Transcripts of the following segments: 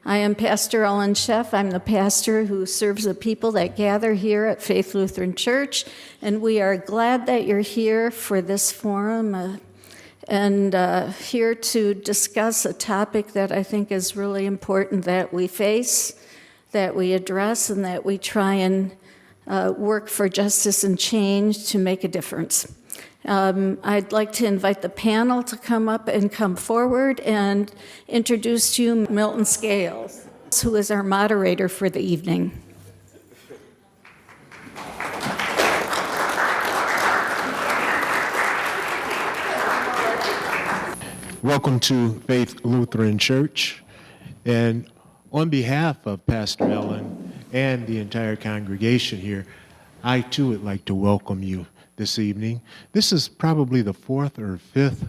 I am Pastor Ellen Sheff. I'm the pastor who serves the people that gather here at Faith Lutheran Church, and we are glad that you're here for this forum and here to discuss a topic that I think is really important that we face, that we address, and that we try and work for justice and change to make a difference. I'd like to invite the panel to come up and come forward and introduce to you Milton Scales, who is our moderator for the evening. Welcome to Faith Lutheran Church, and on behalf of Pastor Ellen and the entire congregation here, I too would like to welcome you this evening. This is probably the fourth or fifth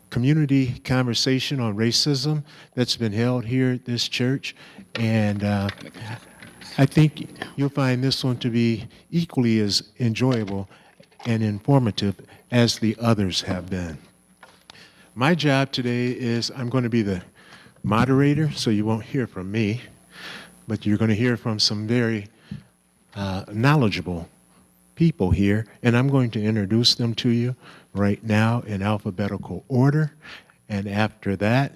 community conversation on racism that's been held here at this church, and I think you'll find this one to be equally as enjoyable and informative as the others have been. My job today is I'm going to be the moderator, so you won't hear from me, but you're going to hear from some very knowledgeable people here, and I'm going to introduce them to you right now in alphabetical order, and after that,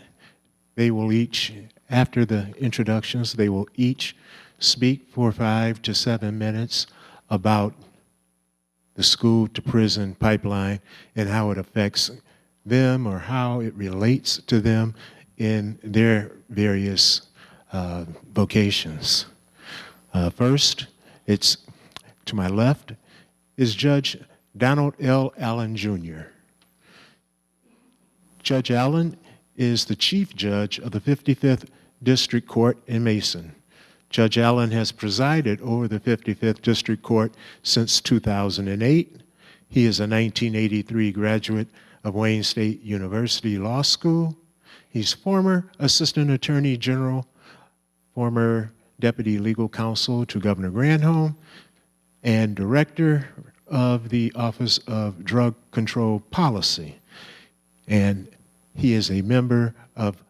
they will each, after the introductions, they will each speak for 5 to 7 minutes about the school to prison pipeline and how it affects them or how it relates to them in their various vocations. First, it's to my left is Judge Donald L. Allen, Jr. Judge Allen is the Chief Judge of the 55th District Court in Mason. Judge Allen has presided over the 55th District Court since 2008. He is a 1983 graduate of Wayne State University Law School. He's former Assistant Attorney General, former Deputy Legal Counsel to Governor Granholm, and Director of the Office of Drug Control Policy. And he is a member of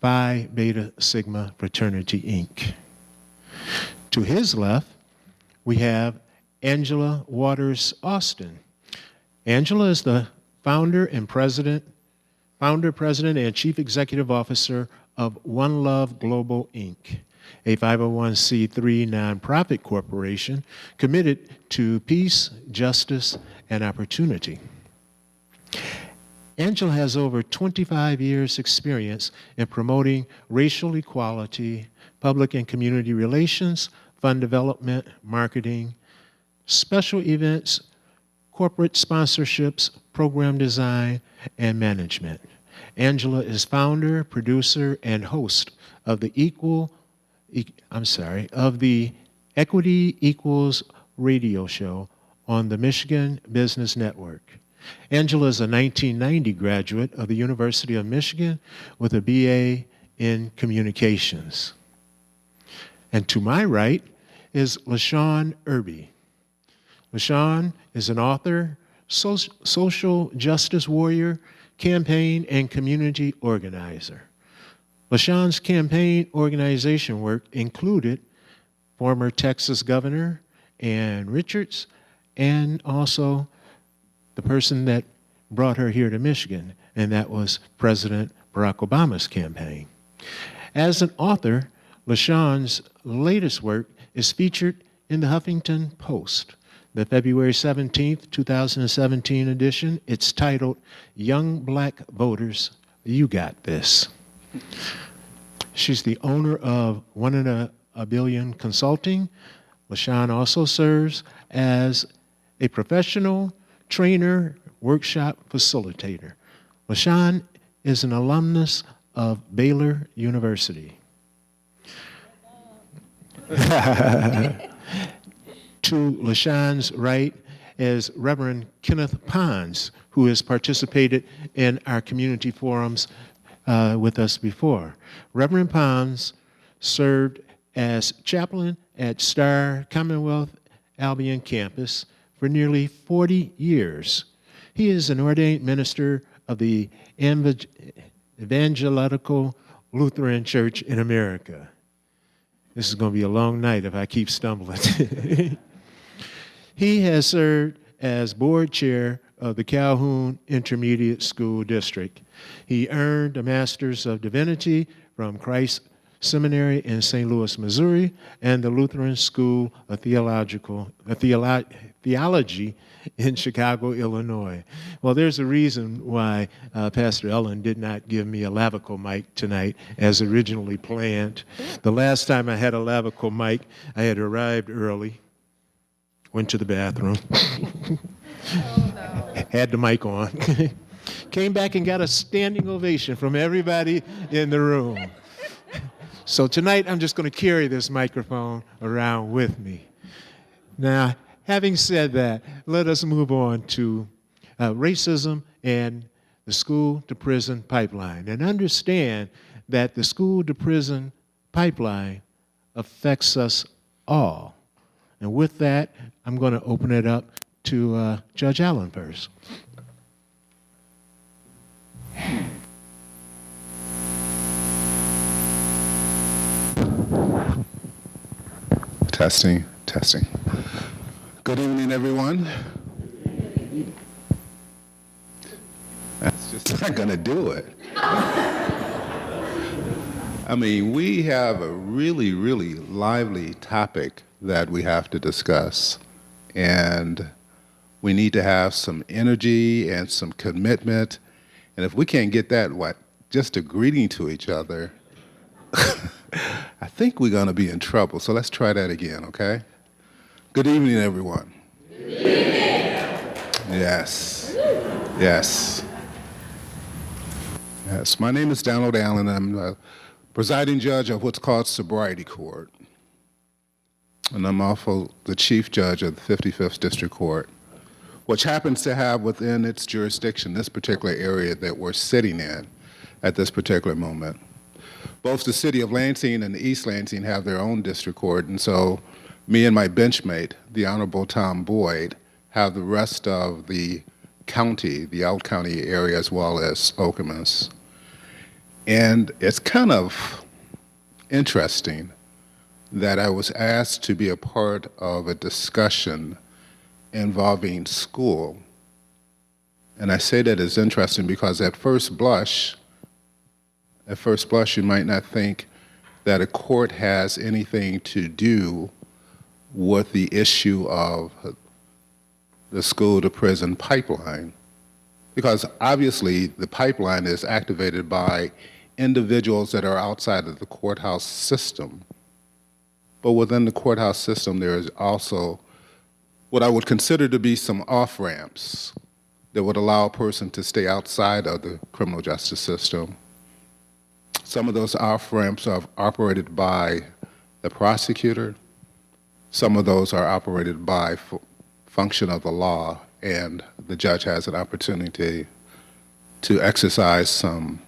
Phi Beta Sigma Fraternity, Inc. To his left, we have Angela Waters Austin. Angela is the founder, president, and chief executive officer of One Love Global, Inc., a 501c3 nonprofit corporation committed to peace, justice, and opportunity. Angela has over 25 years' experience in promoting racial equality, public and community relations, fund development, marketing, special events, corporate sponsorships, program design, and management. Angela is founder, producer, and host of the Equity Equals radio show on the Michigan Business Network. Angela is a 1990 graduate of the University of Michigan with a BA in communications. And to my right is LaShawn Erby. LaShawn is an author, social justice warrior, campaign and community organizer. LaShawn's campaign organization work included former Texas Governor Ann Richards and also the person that brought her here to Michigan, and that was President Barack Obama's campaign. As an author, LaShawn's latest work is featured in the Huffington Post. The February 17th, 2017 edition, it's titled, Young Black Voters, You Got This. She's the owner of One&nbsp Consulting. LaShawn also serves as a professional trainer, workshop facilitator. LaShawn is an alumnus of Baylor University. To LaShawn's right is Reverend Kenneth Pons, who has participated in our community forums with us before. Reverend Pons served as chaplain at Starr Commonwealth Albion campus for nearly 40 years. He is an ordained minister of the Evangelical Lutheran Church in America. This is going to be a long night if I keep stumbling. He has served as board chair of the Calhoun Intermediate School District. He earned a Master's of Divinity from Christ Seminary in St. Louis, Missouri, and the Lutheran School of Theology in Chicago, Illinois. Well, there's a reason why Pastor Ellen did not give me a lavicle mic tonight as originally planned. The last time I had a lavicle mic, I had arrived early, went to the bathroom, had the mic on, came back and got a standing ovation from everybody in the room. So tonight, I'm just going to carry this microphone around with me. Now, having said that, let us move on to racism and the school-to-prison pipeline, and understand that the school-to-prison pipeline affects us all. And with that, I'm going to open it up to Judge Allen first. Testing, testing. Good evening, everyone. That's just not going to do it. I mean, we have a really, really lively topic that we have to discuss, and we need to have some energy and some commitment, and if we can't get that, just a greeting to each other, I think we're going to be in trouble. So let's try that again, okay? Good evening, everyone. Good evening. Yes. Yes. Yes. My name is Donald Allen. I'm the presiding judge of what's called Sobriety Court. And I'm also the chief judge of the 55th District Court, which happens to have within its jurisdiction this particular area that we're sitting in at this particular moment. Both the city of Lansing and East Lansing have their own district court, and so me and my benchmate, the Honorable Tom Boyd, have the rest of the county, the Out County area, as well as Okemos. And it's kind of interesting that I was asked to be a part of a discussion involving school. And I say that is interesting because at first blush, you might not think that a court has anything to do with the issue of the school-to-prison pipeline, because obviously the pipeline is activated by individuals that are outside of the courthouse system. But within the courthouse system, there is also what I would consider to be some off-ramps that would allow a person to stay outside of the criminal justice system. Some of those off-ramps are operated by the prosecutor. Some of those are operated by function of the law, and the judge has an opportunity to exercise some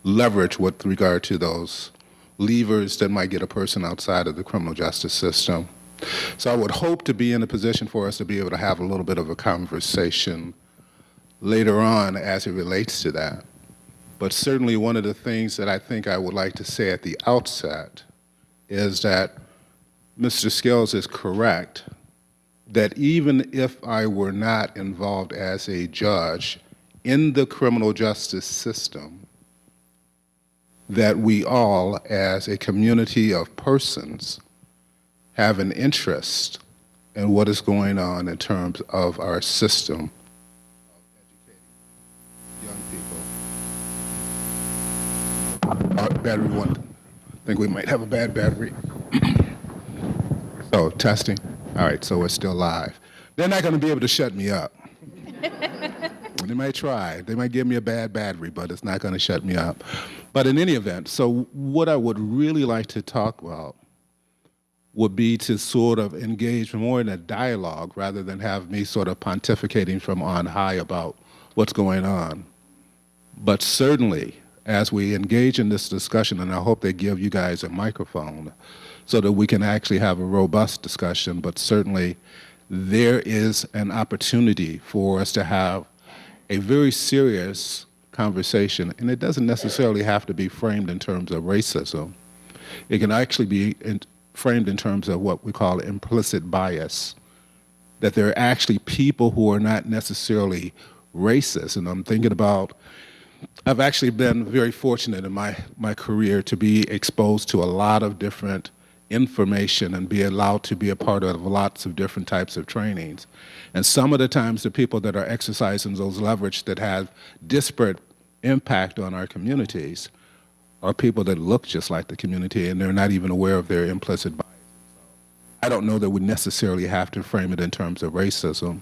leverage with regard to those levers that might get a person outside of the criminal justice system. So I would hope to be in a position for us to be able to have a little bit of a conversation later on as it relates to that. But certainly one of the things that I think I would like to say at the outset is that Mr. Scales is correct, that even if I were not involved as a judge in the criminal justice system, that we all, as a community of persons, have an interest in what is going on in terms of our system of educating young people. Our battery one, I think we might have a bad battery. So, testing. All right, so we're still live. They're not going to be able to shut me up. They might try. They might give me a bad battery, but it's not going to shut me up. But in any event, so what I would really like to talk about would be to sort of engage more in a dialogue rather than have me sort of pontificating from on high about what's going on. But certainly, as we engage in this discussion, and I hope they give you guys a microphone so that we can actually have a robust discussion, but certainly there is an opportunity for us to have a very serious conversation, and it doesn't necessarily have to be framed in terms of racism. It can actually be framed in terms of what we call implicit bias, that there are actually people who are not necessarily racist. And I'm thinking about, I've actually been very fortunate in my career to be exposed to a lot of different information and be allowed to be a part of lots of different types of trainings. And some of the times the people that are exercising those leverage that have disparate impact on our communities are people that look just like the community, and they're not even aware of their implicit bias. I don't know that we necessarily have to frame it in terms of racism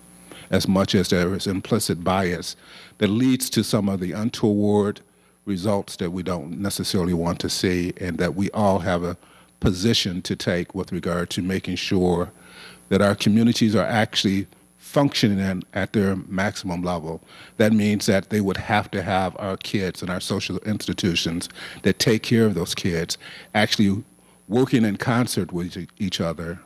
as much as there is implicit bias that leads to some of the untoward results that we don't necessarily want to see, and that we all have a position to take with regard to making sure that our communities are actually functioning at their maximum level. That means that they would have to have our kids and our social institutions that take care of those kids actually working in concert with each other,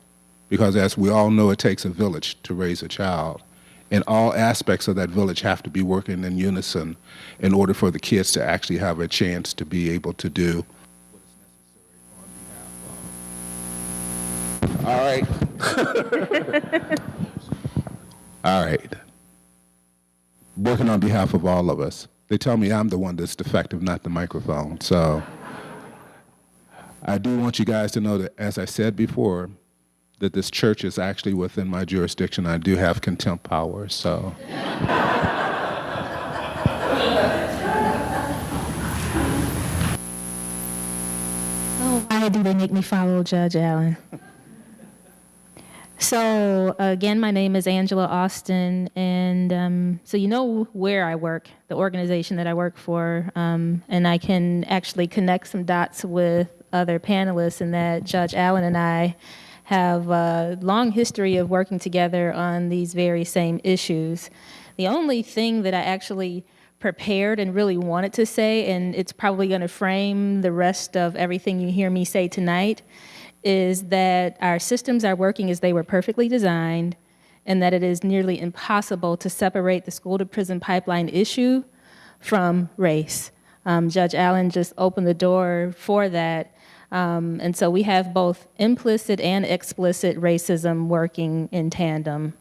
because as we all know, it takes a village to raise a child. And all aspects of that village have to be working in unison in order for the kids to actually have a chance to be able to do what is necessary on behalf of. All right. All right. Working on behalf of all of us. They tell me I'm the one that's defective, not the microphone. So I do want you guys to know that, as I said before, that this church is actually within my jurisdiction. I do have contempt powers, so. Oh, why do they make me follow Judge Allen? So, again, my name is Angela Austin, and so you know where I work, the organization that I work for, and I can actually connect some dots with other panelists in that Judge Allen and I have a long history of working together on these very same issues. The only thing that I actually prepared and really wanted to say, and it's probably going to frame the rest of everything you hear me say tonight, is that our systems are working as they were perfectly designed, and that it is nearly impossible to separate the school-to-prison pipeline issue from race. Judge Allen just opened the door for that. And so we have both implicit and explicit racism working in tandem.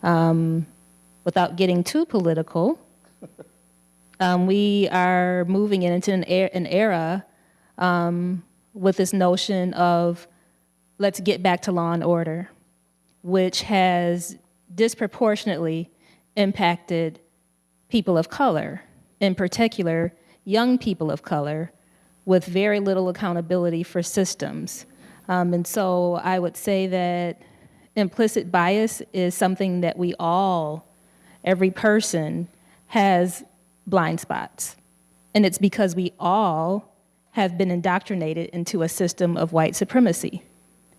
Without getting too political, we are moving into an era with this notion of let's get back to law and order, which has disproportionately impacted people of color, in particular, young people of color, with very little accountability for systems. And so I would say that implicit bias is something that we all, every person, has blind spots. And it's because we all have been indoctrinated into a system of white supremacy.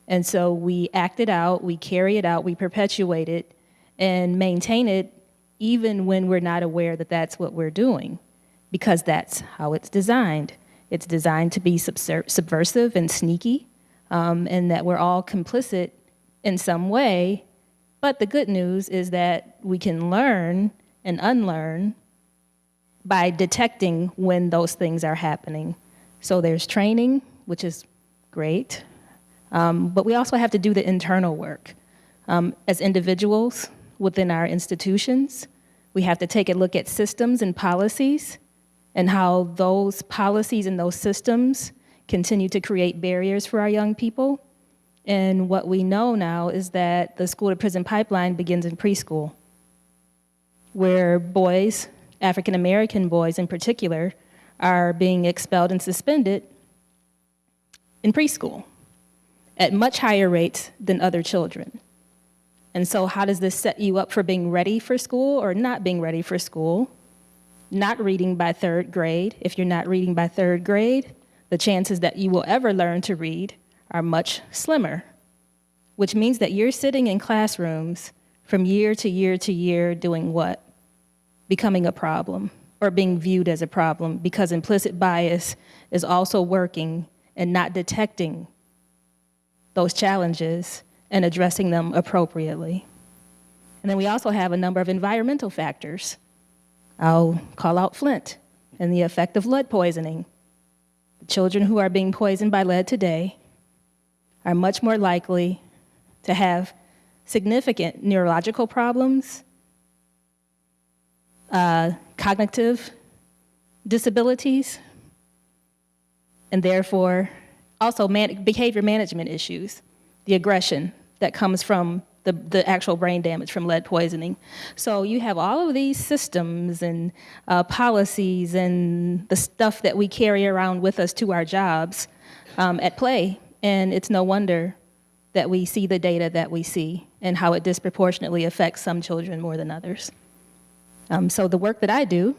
And so we act it out, we carry it out, we perpetuate it, and maintain it even when we're not aware that that's what we're doing, because that's how it's designed. It's designed to be subversive and sneaky, and that we're all complicit in some way. But the good news is that we can learn and unlearn by detecting when those things are happening. So there's training, which is great, but we also have to do the internal work. As individuals within our institutions, we have to take a look at systems and policies and how those policies and those systems continue to create barriers for our young people. And what we know now is that the school-to-prison pipeline begins in preschool, where boys, African-American boys in particular, are being expelled and suspended in preschool at much higher rates than other children. And so how does this set you up for being ready for school or not being ready for school? Not reading by third grade. If you're not reading by third grade, the chances that you will ever learn to read are much slimmer, which means that you're sitting in classrooms from year to year to year doing what? Becoming a problem or being viewed as a problem, because implicit bias is also working and not detecting those challenges and addressing them appropriately. And then we also have a number of environmental factors. I'll call out Flint. and the effect of lead poisoning. The children who are being poisoned by lead today are much more likely to have significant neurological problems, cognitive disabilities, and therefore also behavior management issues, the aggression that comes from the actual brain damage from lead poisoning. So you have all of these systems and policies and the stuff that we carry around with us to our jobs at play, and it's no wonder that we see the data that we see and how it disproportionately affects some children more than others. So the work that I do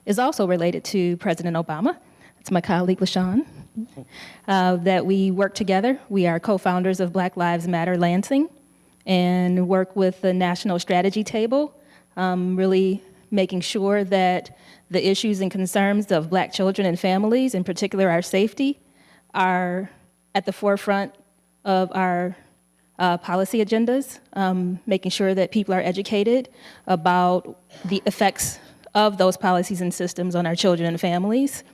is also related to President Obama. It's my colleague, LaShawn, that we work together. We are co-founders of Black Lives Matter Lansing and work with the National Strategy Table, really making sure that the issues and concerns of Black children and families, in particular our safety, are at the forefront of our policy agendas, making sure that people are educated about the effects of those policies and systems on our children and families.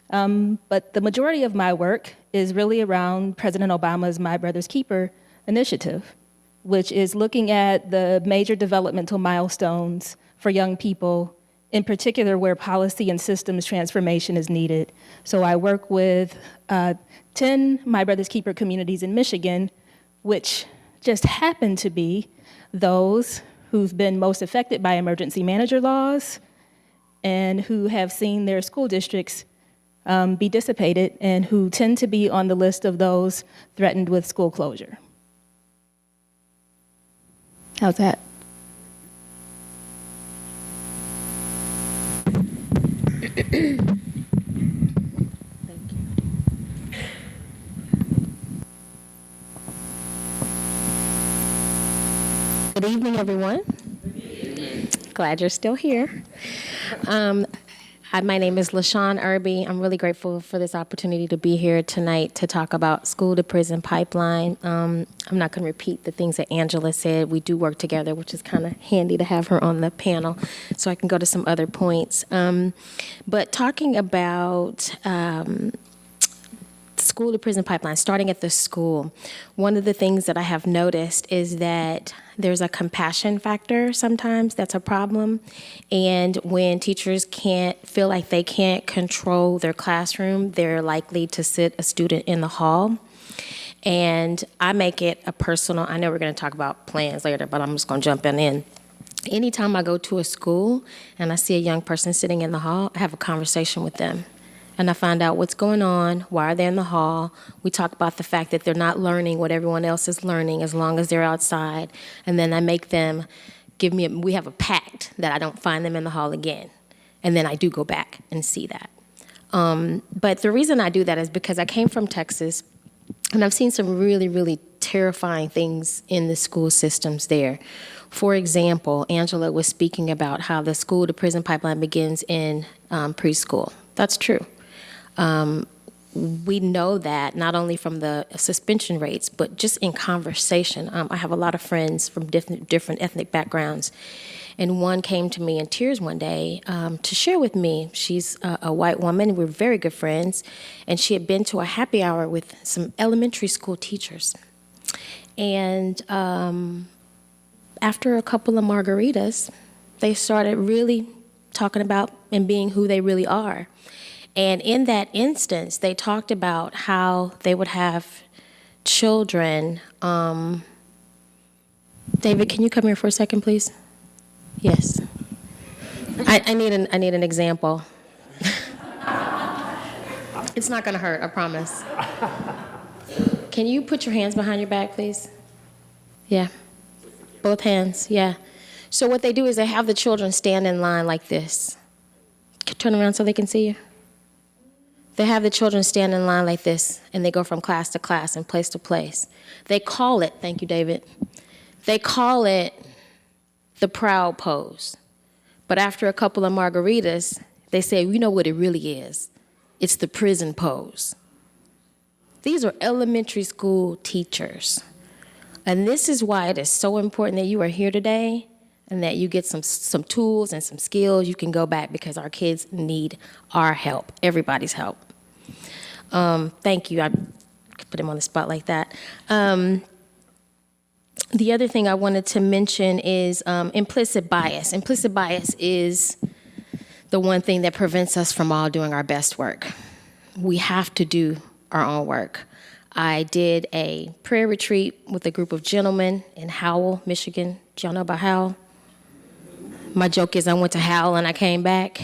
But the majority of my work is really around President Obama's My Brother's Keeper initiative, which is looking at the major developmental milestones for young people, in particular where policy and systems transformation is needed. So I work with 10 My Brother's Keeper communities in Michigan, which just happen to be those who've been most affected by emergency manager laws and who have seen their school districts be dissipated and who tend to be on the list of those threatened with school closure. How's that? Thank you. Good evening, everyone. Good evening. Glad you're still here. My name is LaShawn Erby. I'm really grateful for this opportunity to be here tonight to talk about school to prison pipeline. I'm not going to repeat the things that Angela said. We do work together, which is kind of handy to have her on the panel so I can go to some other points. But talking about school to prison pipeline, starting at the school, one of the things that I have noticed is that there's a compassion factor sometimes that's a problem. And when teachers feel like they can't control their classroom, they're likely to sit a student in the hall. And I make it a personal, I know we're going to talk about plans later, but I'm just going to jump in. Anytime I go to a school and I see a young person sitting in the hall, I have a conversation with them. And I find out what's going on, why are they in the hall. We talk about the fact that they're not learning what everyone else is learning as long as they're outside. And then I make them we have a pact that I don't find them in the hall again. And then I do go back and see that. But the reason I do that is because I came from Texas, and I've seen some really, really terrifying things in the school systems there. For example, Angela was speaking about how the school to prison pipeline begins in preschool. That's true. We know that not only from the suspension rates, but just in conversation. I have a lot of friends from different ethnic backgrounds, and one came to me in tears one day to share with me. She's a white woman. We're very good friends, and she had been to a happy hour with some elementary school teachers. And after a couple of margaritas, they started really talking about and being who they really are. And in that instance, they talked about how they would have children. David, can you come here for a second, please? Yes. I need an example. It's not going to hurt, I promise. Can you put your hands behind your back, please? Yeah. Both hands, yeah. So what they do is they have the children stand in line like this. Turn around so they can see you. They have the children stand in line like this, and they go from class to class and place to place. They call it, thank you, David, they call it the proud pose. But after a couple of margaritas, they say, you know what it really is? It's the prison pose. These are elementary school teachers. And this is why it is so important that you are here today and that you get some tools and some skills, you can go back because our kids need our help, everybody's help. Thank you. I put him on the spot like that. The other thing I wanted to mention is implicit bias. Implicit bias is the one thing that prevents us from all doing our best work. We have to do our own work. I did a prayer retreat with a group of gentlemen in Howell, Michigan. Do y'all know about Howell? My joke is I went to Howell and I came back.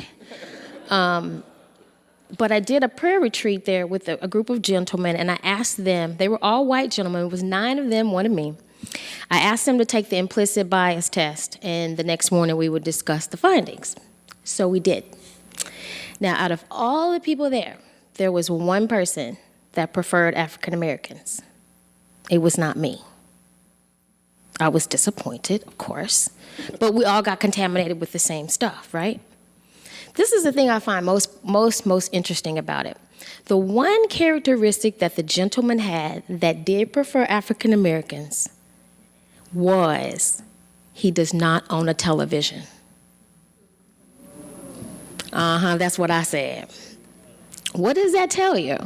But I did a prayer retreat there with a group of gentlemen, and I asked them, they were all white gentlemen, it was 9 of them, 1 of me. I asked them to take the implicit bias test, and the next morning we would discuss the findings. So we did. Now, out of all the people there was one person that preferred African Americans. It was not me. I was disappointed, of course, but we all got contaminated with the same stuff, right? This is the thing I find most interesting about it. The one characteristic that the gentleman had that did prefer African Americans was he does not own a television. That's what I said. What does that tell you?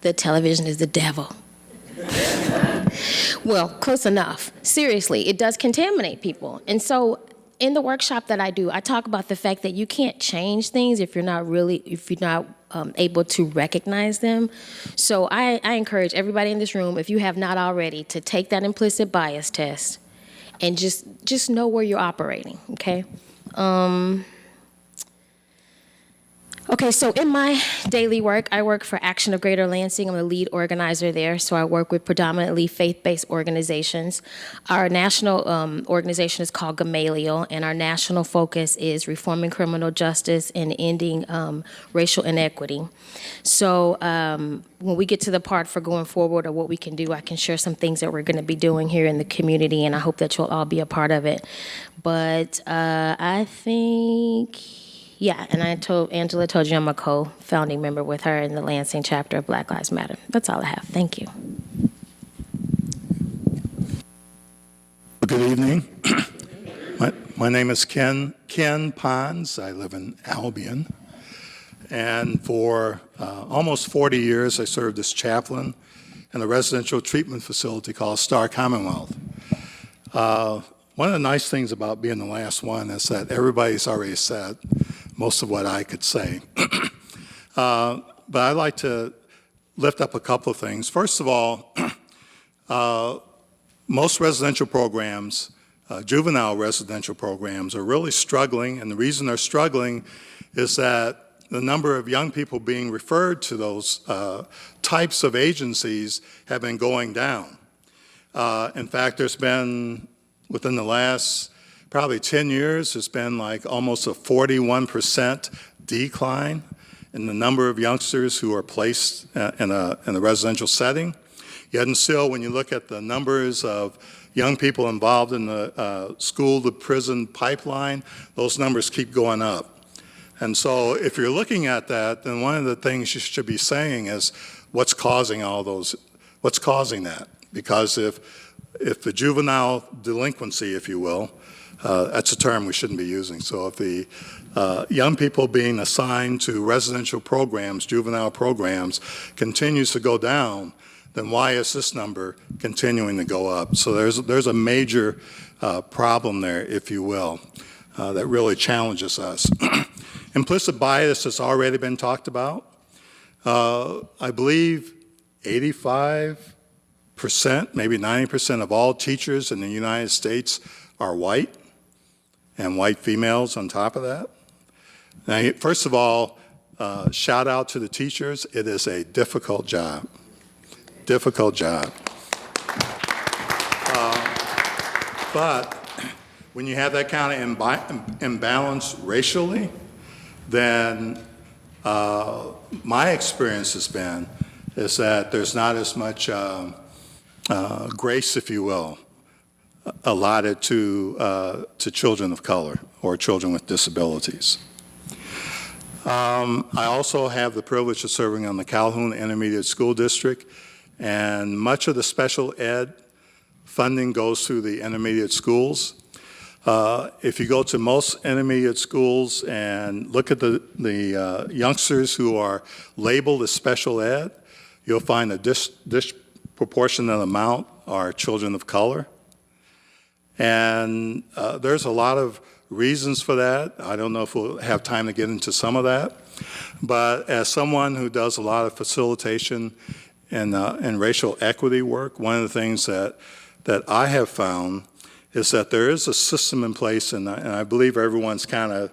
The television is the devil. Well, close enough. Seriously, it does contaminate people. And so in the workshop that I do, I talk about the fact that you can't change things if you're not able to recognize them. So I encourage everybody in this room, if you have not already, to take that implicit bias test and just know where you're operating, okay? Okay, so in my daily work, I work for Action of Greater Lansing. I'm the lead organizer there, so I work with predominantly faith-based organizations. Our national organization is called Gamaliel, and our national focus is reforming criminal justice and ending racial inequity. So when we get to the part for going forward or what we can do, I can share some things that we're going to be doing here in the community, and I hope that you'll all be a part of it. But I think... Yeah, and Angela told you I'm a co-founding member with her in the Lansing chapter of Black Lives Matter. That's all I have. Thank you. Good evening. My name is Ken Pons. I live in Albion. And for almost 40 years, I served as chaplain in a residential treatment facility called Starr, Commonwealth. One of the nice things about being the last one is that everybody's already said most of what I could say. But I'd like to lift up a couple of things. First of all, most residential programs, juvenile residential programs, are really struggling, and the reason they're struggling is that the number of young people being referred to those types of agencies have been going down. In fact, there's been, within the last probably 10 years, there's been like almost a 41% decline in the number of youngsters who are placed in a residential setting. Yet and still, when you look at the numbers of young people involved in the school-to-prison pipeline, those numbers keep going up. And so if you're looking at that, then one of the things you should be saying is what's causing that? Because if the juvenile delinquency, if you will, that's a term we shouldn't be using. So if the young people being assigned to residential programs, juvenile programs, continues to go down, then why is this number continuing to go up? So there's a major problem there, if you will, that really challenges us. Implicit bias has already been talked about. I believe 85%, maybe 90% of all teachers in the United States are white, and white females on top of that. Now, first of all, shout out to the teachers. It is a difficult job. Difficult job. But when you have that kind of imbalance racially, then my experience has been is that there's not as much grace, if you will, allotted to children of color or children with disabilities. I also have the privilege of serving on the Calhoun Intermediate School District, and much of the special ed funding goes through the intermediate schools. If you go to most intermediate schools and look at the youngsters who are labeled as special ed, you'll find a disproportionate amount are children of color. And there's a lot of reasons for that. I don't know if we'll have time to get into some of that. But as someone who does a lot of facilitation and racial equity work, one of the things that I have found is that there is a system in place, and I believe everyone's kind of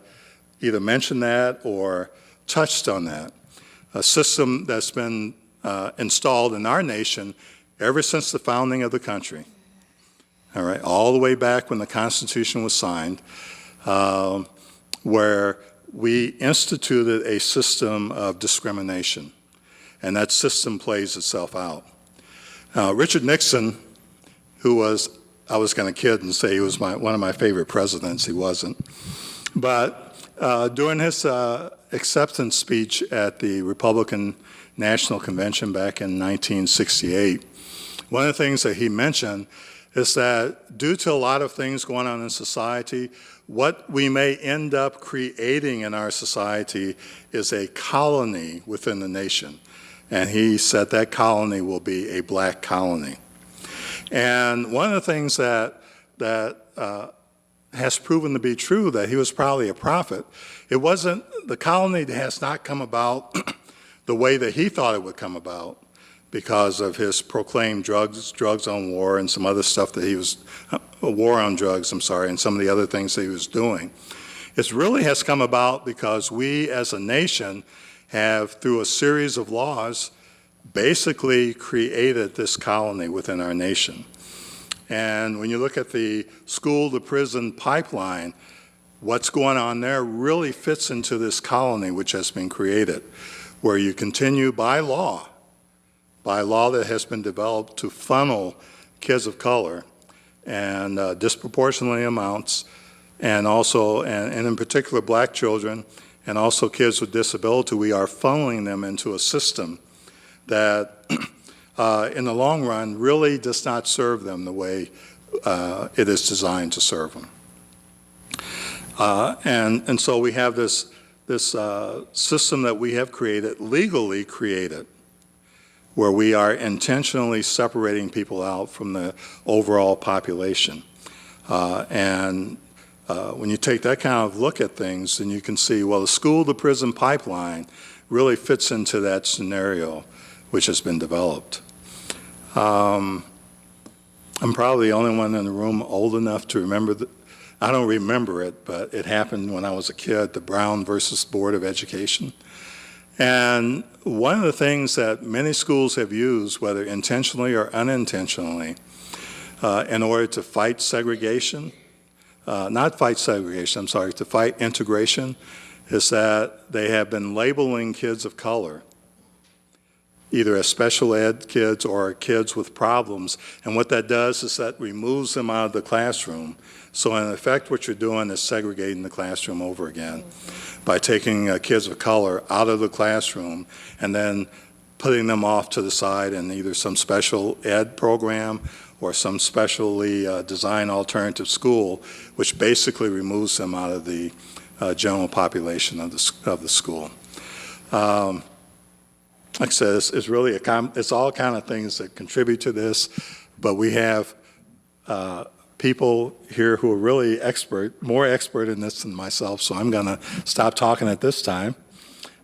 either mentioned that or touched on that, a system that's been installed in our nation ever since the founding of the country, all right, all the way back when the Constitution was signed, where we instituted a system of discrimination, and that system plays itself out. Richard Nixon, who was, I was going to kid and say he was one of my favorite presidents. He wasn't. But during his acceptance speech at the Republican National Convention back in 1968, one of the things that he mentioned is that due to a lot of things going on in society, what we may end up creating in our society is a colony within the nation. And he said that colony will be a black colony. And one of the things that has proven to be true, that he was probably a prophet, it wasn't, the colony has not come about the way that he thought it would come about because of his proclaimed drugs on war and some other stuff that he was, war on drugs, I'm sorry, and some of the other things that he was doing. It really has come about because we as a nation have, through a series of laws, basically created this colony within our nation. And when you look at the school-to-prison pipeline, what's going on there really fits into this colony which has been created, where you continue by law that has been developed to funnel kids of color and disproportionately amounts, and also, and in particular black children, and also kids with disability, we are funneling them into a system that in the long run really does not serve them the way it is designed to serve them. And so we have this system that we have created, legally created, where we are intentionally separating people out from the overall population. And when you take that kind of look at things, then you can see, well, the school-to-prison pipeline really fits into that scenario which has been developed. I'm probably the only one in the room old enough to remember, I don't remember it, but it happened when I was a kid, the Brown versus Board of Education. And one of the things that many schools have used, whether intentionally or unintentionally, in order to fight segregation, not fight segregation, I'm sorry, to fight integration, is that they have been labeling kids of color either as special ed kids or kids with problems. And what that does is that removes them out of the classroom. So in effect, what you're doing is segregating the classroom over again by taking kids of color out of the classroom and then putting them off to the side in either some special ed program or some specially designed alternative school, which basically removes them out of the general population of the school. Like I said, it's really it's all kind of things that contribute to this, but we have people here who are really more expert in this than myself, so I'm going to stop talking at this time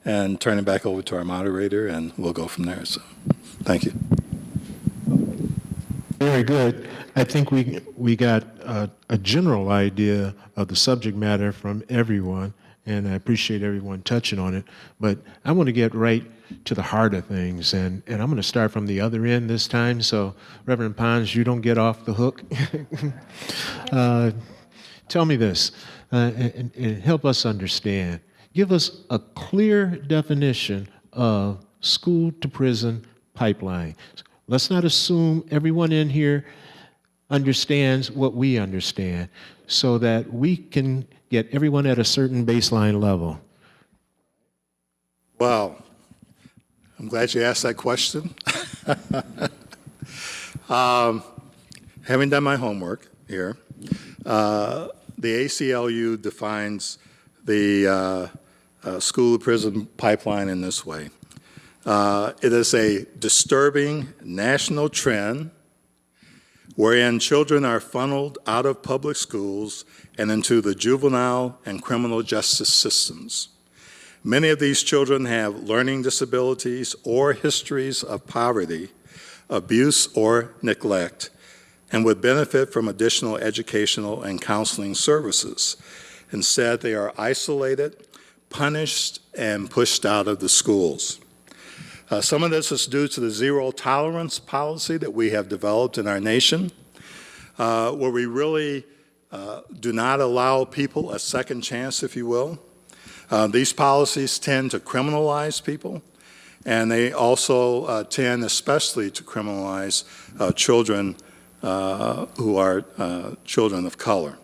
and turn it back over to our moderator, and we'll go from there. So, thank you. Very good. I think we got a general idea of the subject matter from everyone, and I appreciate everyone touching on it. But I want to get right to the heart of things, and I'm going to start from the other end this time. So, Reverend Pons, you don't get off the hook. Tell me this, and help us understand. Give us a clear definition of school-to-prison pipeline. Let's not assume everyone in here understands what we understand, so that we can get everyone at a certain baseline level. Wow. I'm glad you asked that question. Having having done my homework here, the ACLU defines the school-to-prison pipeline in this way. It is a disturbing national trend wherein children are funneled out of public schools and into the juvenile and criminal justice systems. Many of these children have learning disabilities or histories of poverty, abuse, or neglect, and would benefit from additional educational and counseling services. Instead, they are isolated, punished, and pushed out of the schools. Some of this is due to the zero tolerance policy that we have developed in our nation, where we really do not allow people a second chance, if you will. These policies tend to criminalize people, and they also tend especially to criminalize children who are children of color.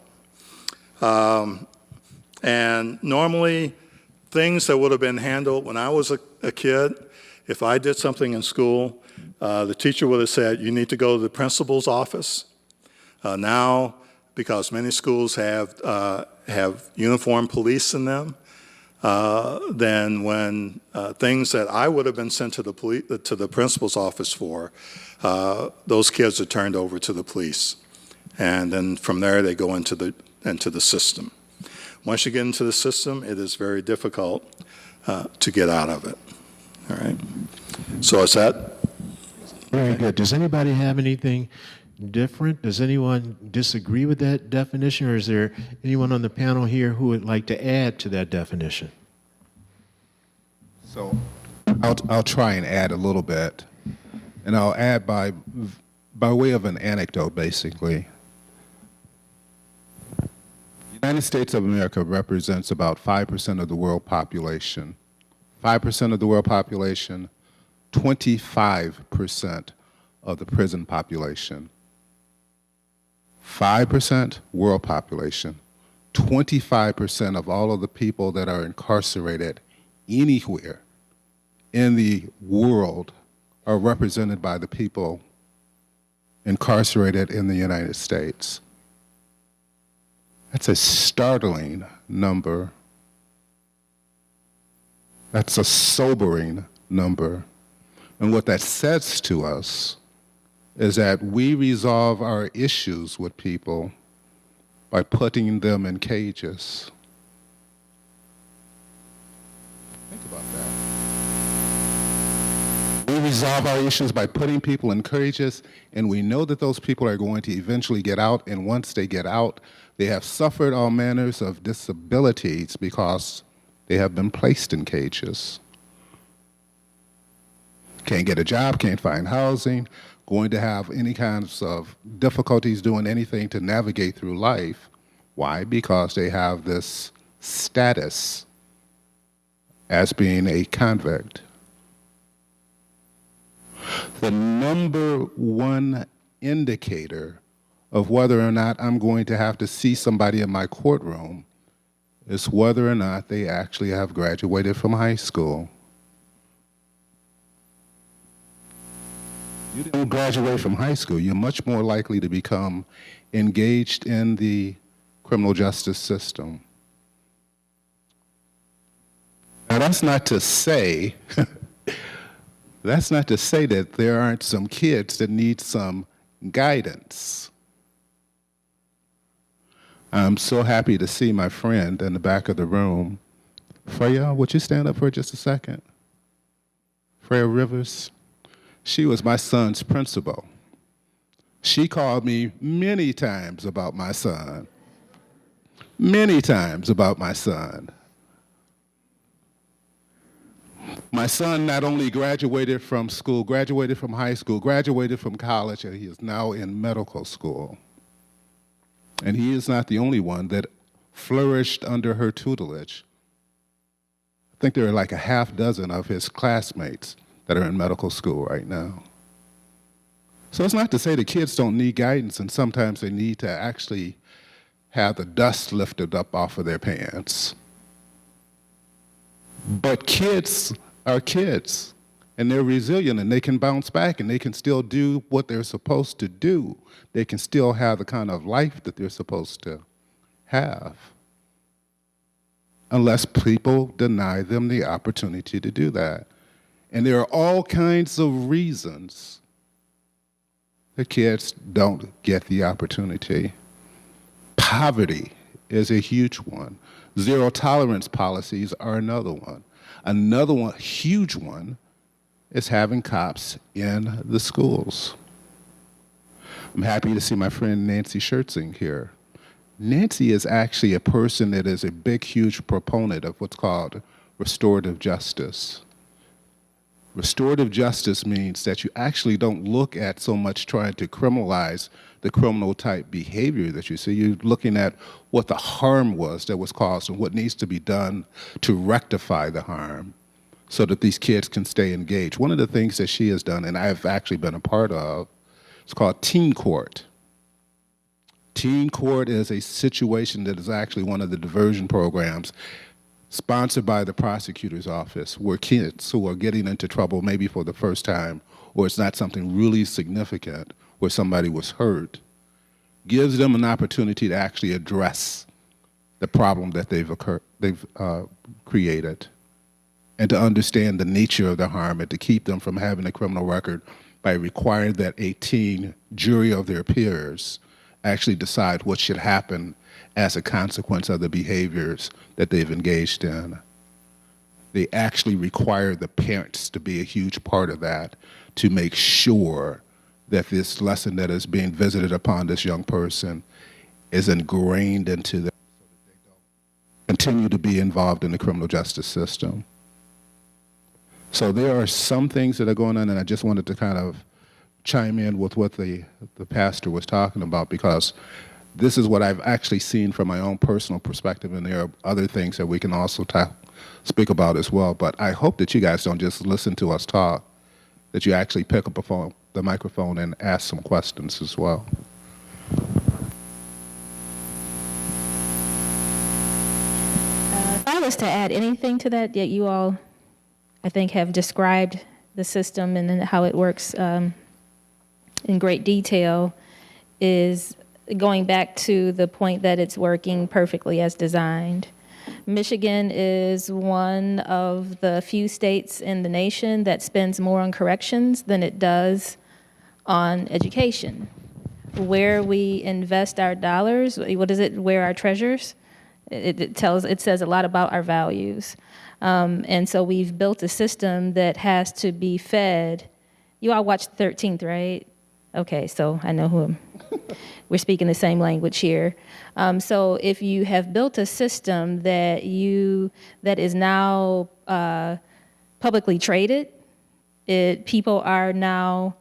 And normally, things that would have been handled when I was a kid, if I did something in school, the teacher would have said, you need to go to the principal's office. Now, because many schools have uniformed police in them, then when things that I would have been sent to the principal's office for, those kids are turned over to the police. And then from there, they go into the system. Once you get into the system, it is very difficult to get out of it. All right. So is that? Very good. Does anybody have anything different? Does anyone disagree with that definition, or is there anyone on the panel here who would like to add to that definition? So I'll try and add a little bit, and I'll add by way of an anecdote, basically. The United States of America represents about 5% of the world population. 5% of the world population, 25% of the prison population. 5% world population, 25% of all of the people that are incarcerated anywhere in the world are represented by the people incarcerated in the United States. That's a startling number. That's a sobering number. And what that says to us is that we resolve our issues with people by putting them in cages. Think about that. We resolve our issues by putting people in cages, and we know that those people are going to eventually get out, and once they get out, they have suffered all manners of disabilities because they have been placed in cages. Can't get a job, can't find housing, going to have any kinds of difficulties doing anything to navigate through life. Why? Because they have this status as being a convict. The number one indicator of whether or not I'm going to have to see somebody in my courtroom is whether or not they actually have graduated from high school. You don't graduate from high school, you're much more likely to become engaged in the criminal justice system. Now, that's not to say that there aren't some kids that need some guidance. I'm so happy to see my friend in the back of the room. Freya, would you stand up for just a second? Freya Rivers. She was my son's principal. She called me many times about my son. Many times about my son. My son not only graduated from school, graduated from high school, graduated from college, and he is now in medical school. And he is not the only one that flourished under her tutelage. I think there are like a half dozen of his classmates that are in medical school right now. So it's not to say the kids don't need guidance, and sometimes they need to actually have the dust lifted up off of their pants. But kids are kids, And they're resilient, and they can bounce back, and they can still do what they're supposed to do. They can still have the kind of life that they're supposed to have, unless people deny them the opportunity to do that. And there are all kinds of reasons that kids don't get the opportunity. Poverty is a huge one. Zero tolerance policies are another one. Another one, huge one, is having cops in the schools. I'm happy to see my friend Nancy Schertzing here. Nancy is actually a person that is a big, huge proponent of what's called restorative justice. Restorative justice means that you actually don't look at so much trying to criminalize the criminal type behavior that you see. You're looking at what the harm was that was caused and what needs to be done to rectify the harm so that these kids can stay engaged. One of the things that she has done, and I've actually been a part of, it's called Teen Court. Teen Court is a situation that is actually one of the diversion programs sponsored by the prosecutor's office, where kids who are getting into trouble maybe for the first time, or it's not something really significant where somebody was hurt, gives them an opportunity to actually address the problem that they've created, and to understand the nature of the harm, and to keep them from having a criminal record by requiring that a teen jury of their peers actually decide what should happen as a consequence of the behaviors that they've engaged in. They actually require the parents to be a huge part of that, to make sure that this lesson that is being visited upon this young person is ingrained into them so that they don't continue to be involved in the criminal justice system. So there are some things that are going on, and I just wanted to kind of chime in with what the pastor was talking about, because this is what I've actually seen from my own personal perspective, and there are other things that we can also speak about as well. But I hope that you guys don't just listen to us talk, that you actually pick up the microphone and ask some questions as well. If I was to add anything to that, yet you all, I think, have described the system and then how it works in great detail, is going back to the point that it's working perfectly as designed. Michigan is one of the few states in the nation that spends more on corrections than it does on education. Where we invest our dollars, what is it, where our treasures? It says a lot about our values. And so we've built a system that has to be fed. You all watched 13th, right? Okay, so I know who we're speaking the same language here. So if you have built a system that is now publicly traded, people are now,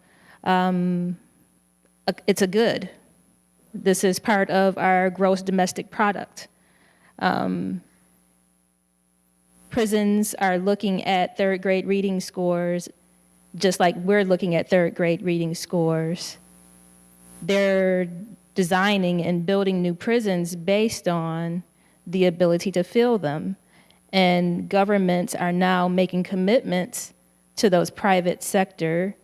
it's a good. This is part of our gross domestic product. Prisons are looking at third grade reading scores just like we're looking at third grade reading scores. They're designing and building new prisons based on the ability to fill them. And governments are now making commitments to those private sector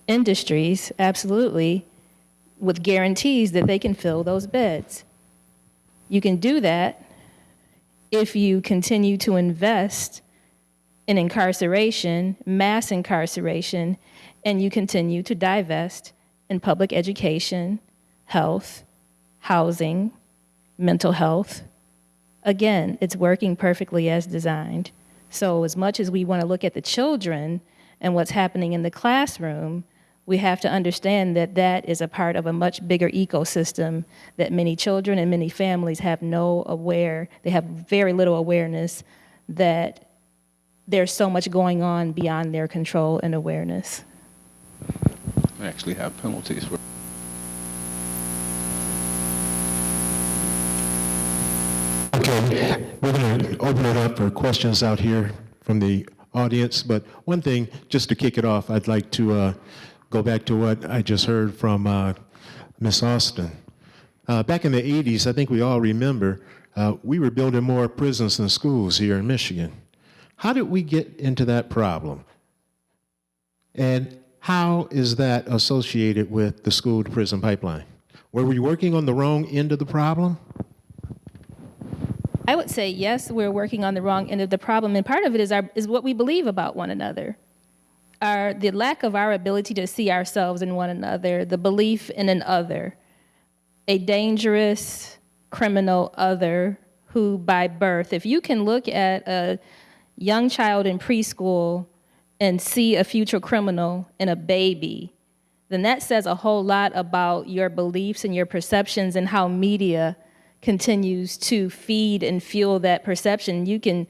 industries, absolutely, with guarantees that they can fill those beds. You can do that if you continue to invest in incarceration, mass incarceration, and you continue to divest in public education, health, housing, mental health. Again, it's working perfectly as designed. So as much as we want to look at the children and what's happening in the classroom, we have to understand that that is a part of a much bigger ecosystem that many children and many families have they have very little awareness that there's so much going on beyond their control and awareness. I actually have penalties for. Okay, we're going to open it up for questions out here from the audience. But one thing, just to kick it off, I'd like to go back to what I just heard from Ms. Austin. Back in the 80s, I think we all remember, we were building more prisons than schools here in Michigan. How did we get into that problem? And how is that associated with the school to prison pipeline? Were we working on the wrong end of the problem? I would say yes, we're working on the wrong end of the problem, and part of it is what we believe about one another. The lack of our ability to see ourselves in one another, the belief in an other, a dangerous criminal other who by birth, if you can look at a young child in preschool and see a future criminal in a baby, then that says a whole lot about your beliefs and your perceptions and how media continues to feed and fuel that perception. The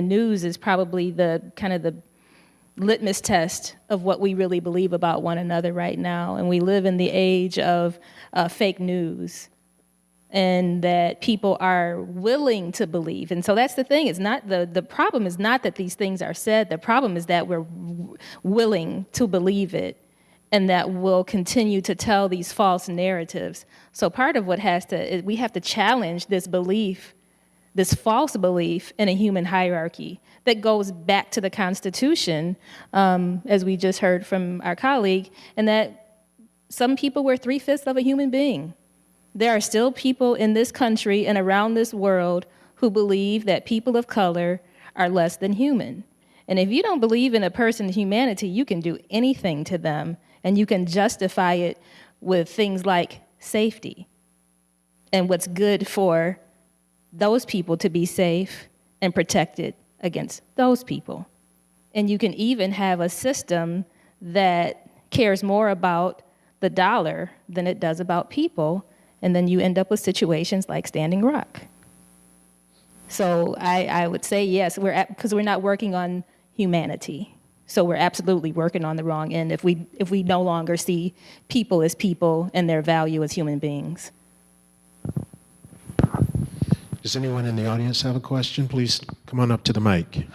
news is probably the litmus test of what we really believe about one another right now. And we live in the age of fake news, and that people are willing to believe. And so that's the thing. It's not the problem is not that these things are said. The problem is that we're willing to believe it, and that we'll continue to tell these false narratives. So part of what we have to challenge this belief, this false belief in a human hierarchy that goes back to the Constitution, as we just heard from our colleague, and that some people were 3/5 of a human being. There are still people in this country and around this world who believe that people of color are less than human. And if you don't believe in a person's humanity, you can do anything to them, and you can justify it with things like safety and what's good for those people to be safe and protected against those people. And you can even have a system that cares more about the dollar than it does about people, and then you end up with situations like Standing Rock. So I would say yes, because we're not working on humanity. So we're absolutely working on the wrong end if we no longer see people as people and their value as human beings. Does anyone in the audience have a question? Please come on up to the mic.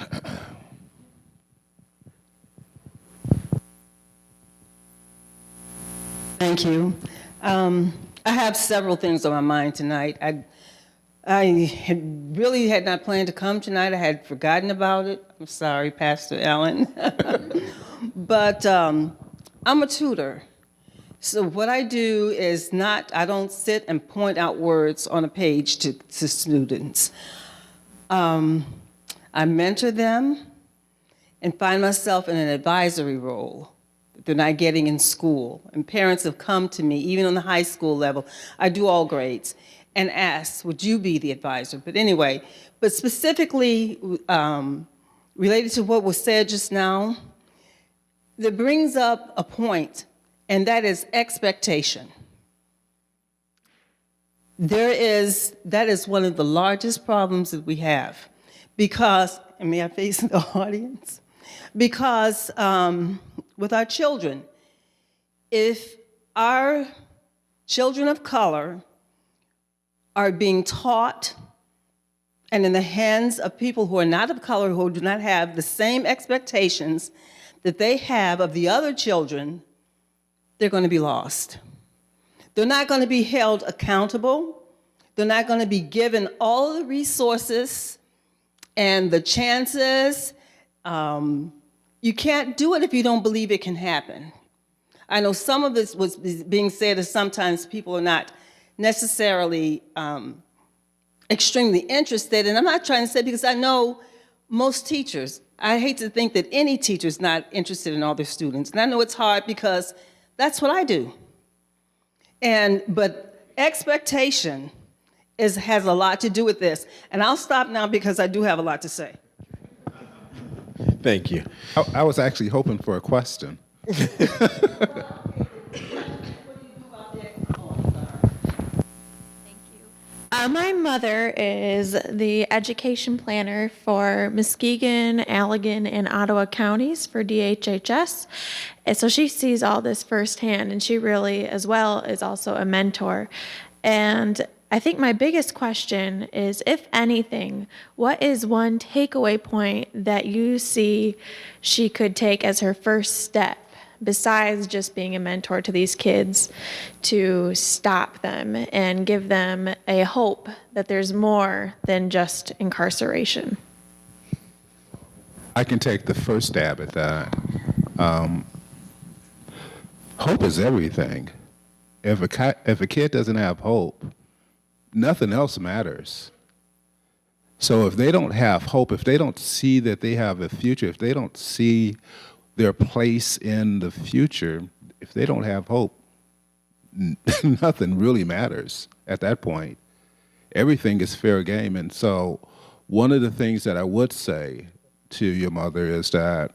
Thank you. I have several things on my mind tonight. I really had not planned to come tonight. I had forgotten about it. I'm sorry, Pastor Allen. But I'm a tutor. So what I do is I don't sit and point out words on a page to students. I mentor them and find myself in an advisory role that they're not getting in school. And parents have come to me, even on the high school level. I do all grades, and ask, would you be the advisor? But specifically related to what was said just now, that brings up a point, and that is expectation. That is one of the largest problems that we have, because, and may I face the audience? Because with our children, if our children of color are being taught and in the hands of people who are not of color, who do not have the same expectations that they have of the other children, they're going to be lost. They're not going to be held accountable. They're not going to be given all the resources and the chances. You can't do it if you don't believe it can happen. I know some of this was being said as sometimes people are not necessarily extremely interested, and I'm not trying to say, because I know most teachers, I hate to think that any teacher is not interested in all their students, and I know it's hard because that's what I do. But expectation has a lot to do with this, and I'll stop now because I do have a lot to say. Thank you. I was actually hoping for a question. My mother is the education planner for Muskegon, Allegan, and Ottawa counties for DHHS. And so she sees all this firsthand, and she really, as well, is also a mentor. And I think my biggest question is, if anything, what is one takeaway point that you see she could take as her first step, besides just being a mentor to these kids, to stop them and give them a hope that there's more than just incarceration? I can take the first stab at that. hope is everything. If a kid doesn't have hope, nothing else matters. So if they don't have hope, if they don't see that they have a future, if they don't see their place in the future, if they don't have hope, nothing really matters at that point. Everything is fair game. And so one of the things that I would say to your mother is that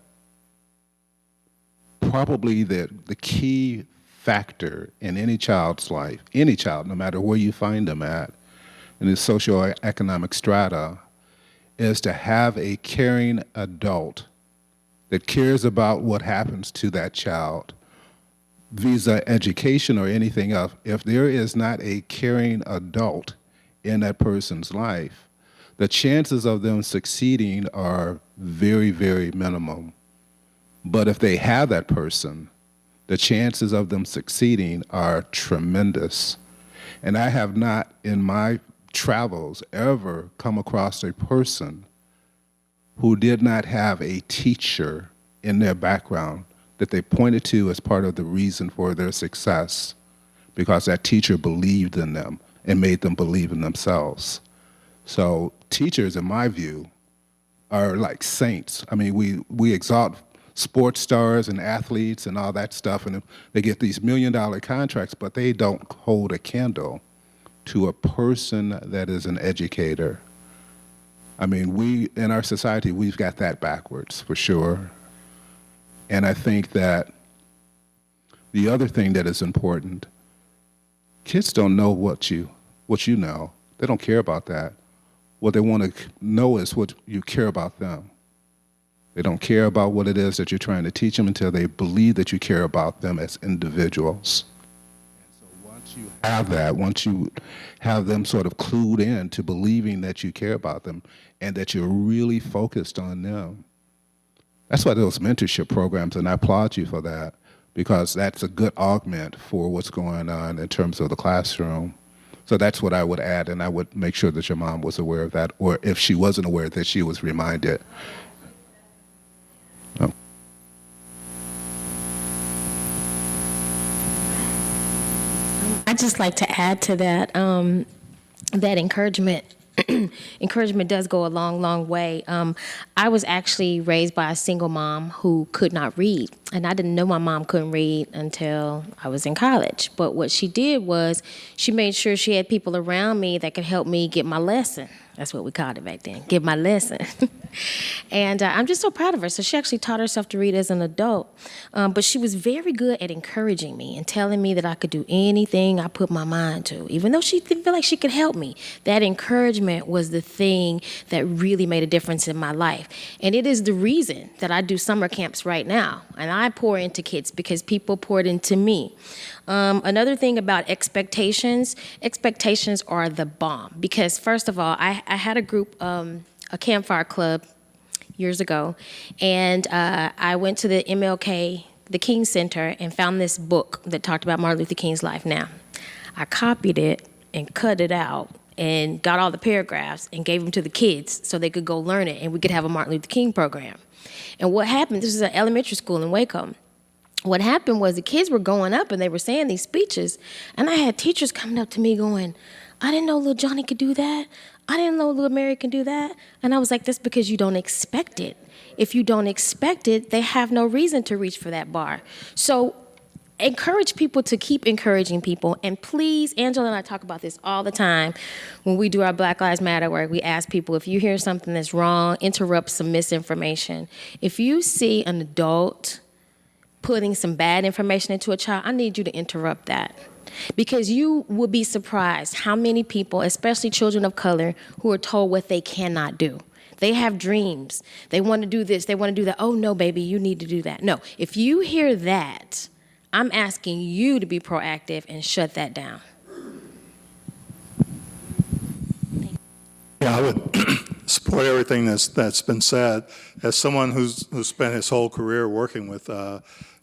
probably the key factor in any child's life, any child, no matter where you find them at, in the socioeconomic strata, is to have a caring adult that cares about what happens to that child vis-a education or anything else. If there is not a caring adult in that person's life, the chances of them succeeding are very, very minimum. But if they have that person, the chances of them succeeding are tremendous. And I have not, in my travels, ever come across a person who did not have a teacher in their background that they pointed to as part of the reason for their success, because that teacher believed in them and made them believe in themselves. So teachers, in my view, are like saints. I mean, we exalt sports stars and athletes and all that stuff, and they get these $1 million contracts, but they don't hold a candle to a person that is an educator. I mean, we, in our society, we've got that backwards, for sure. And I think that the other thing that is important, kids don't know what you know. They don't care about that. What they want to know is what you care about them. They don't care about what it is that you're trying to teach them until they believe that you care about them as individuals. And so once you have that, once you have them sort of clued in to believing that you care about them and that you're really focused on them, that's why those mentorship programs, and I applaud you for that, because that's a good augment for what's going on in terms of the classroom. So that's what I would add, and I would make sure that your mom was aware of that, or if she wasn't aware, that she was reminded. Oh. I'd just like to add to that, that encouragement. Encouragement does go a long, long way. I was actually raised by a single mom who could not read, and I didn't know my mom couldn't read until I was in college. But what she did was she made sure she had people around me that could help me get my lesson. That's what we called it back then, get my lesson. And I'm just so proud of her. So she actually taught herself to read as an adult. But she was very good at encouraging me and telling me that I could do anything I put my mind to, even though she didn't feel like she could help me. That encouragement was the thing that really made a difference in my life. And it is the reason that I do summer camps right now. And I pour into kids because people poured into me. Another thing about expectations are the bomb. Because first of all, I had a group, a campfire club years ago, and I went to the MLK, the King Center, and found this book that talked about Martin Luther King's life. Now, I copied it and cut it out and got all the paragraphs and gave them to the kids so they could go learn it and we could have a Martin Luther King program. And what happened, this is an elementary school in Waco. What happened was the kids were going up and they were saying these speeches, and I had teachers coming up to me going, I didn't know little Johnny could do that. I didn't know little Mary can do that. And I was like, that's because you don't expect it. If you don't expect it, they have no reason to reach for that bar. So encourage people to keep encouraging people. And please, Angela and I talk about this all the time when we do our Black Lives Matter work. We ask people, if you hear something that's wrong, interrupt some misinformation. If you see an adult putting some bad information into a child, I need you to interrupt that. Because you will be surprised how many people, especially children of color, who are told what they cannot do. They have dreams. They want to do this. They want to do that. Oh, no, baby, you need to do that. No, if you hear that, I'm asking you to be proactive and shut that down. Yeah, I would support everything that's been said. As someone who's spent his whole career working with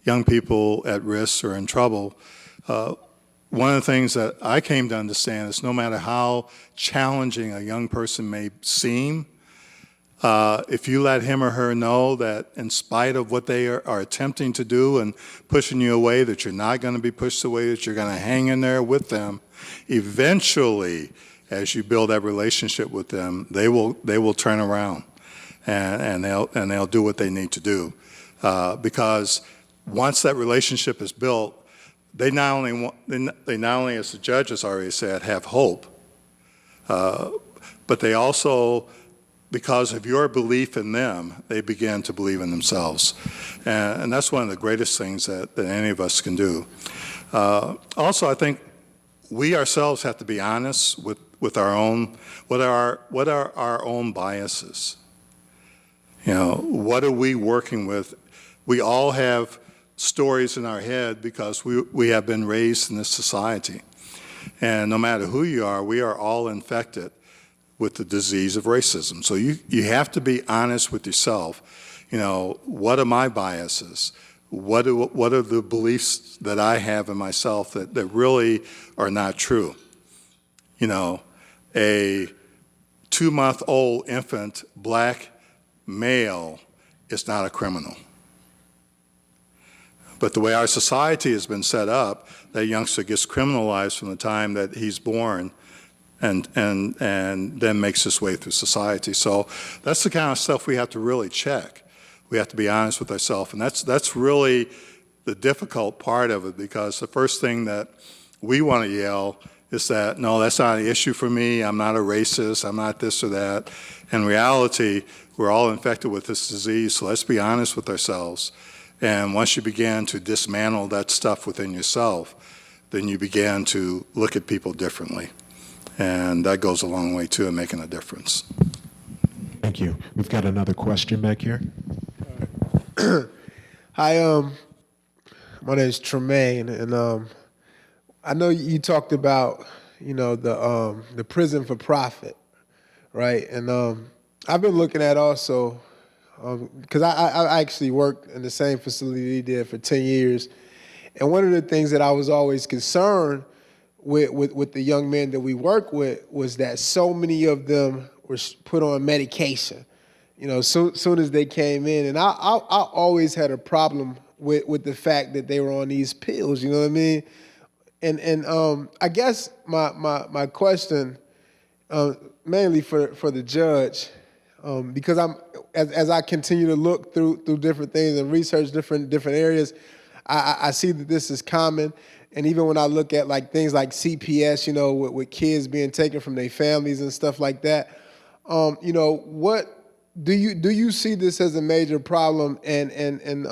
young people at risk or in trouble, one of the things that I came to understand is no matter how challenging a young person may seem, If you let him or her know that in spite of what they are attempting to do and pushing you away, that you're not going to be pushed away, that you're going to hang in there with them, eventually, as you build that relationship with them, they will turn around and they'll do what they need to do. Because once that relationship is built, they not only, as the judge has already said, have hope, but they also, because of your belief in them, they begin to believe in themselves. And that's one of the greatest things that any of us can do. Also, I think we ourselves have to be honest with our own, what are our own biases? You know, what are we working with? We all have stories in our head because we have been raised in this society. And no matter who you are, we are all infected with the disease of racism. So you have to be honest with yourself. You know, what are my biases? What are the beliefs that I have in myself that really are not true? You know, a 2-month-old infant black male is not a criminal. But the way our society has been set up, that youngster gets criminalized from the time that he's born and then makes his way through society. So that's the kind of stuff we have to really check. We have to be honest with ourselves, and that's really the difficult part of it, because the first thing that we want to yell is that, no, that's not an issue for me, I'm not a racist, I'm not this or that. In reality, we're all infected with this disease, so let's be honest with ourselves. And once you begin to dismantle that stuff within yourself, then you begin to look at people differently. And that goes a long way, too, in making a difference. Thank you. We've got another question back here. Hi, my name is Tremaine, and I know you talked about, you know, the prison for profit, right? And I've been looking at also, because I actually worked in the same facility you did for 10 years, and one of the things that I was always concerned with the young men that we work with was that so many of them were put on medication, you know, soon as they came in. And I always had a problem with the fact that they were on these pills, you know what I mean? And I guess my question, mainly for the judge, because as I continue to look through different things and research different areas, I see that this is common. And even when I look at like things like CPS, you know, with kids being taken from their families and stuff like that, you know, what do you see this as a major problem? And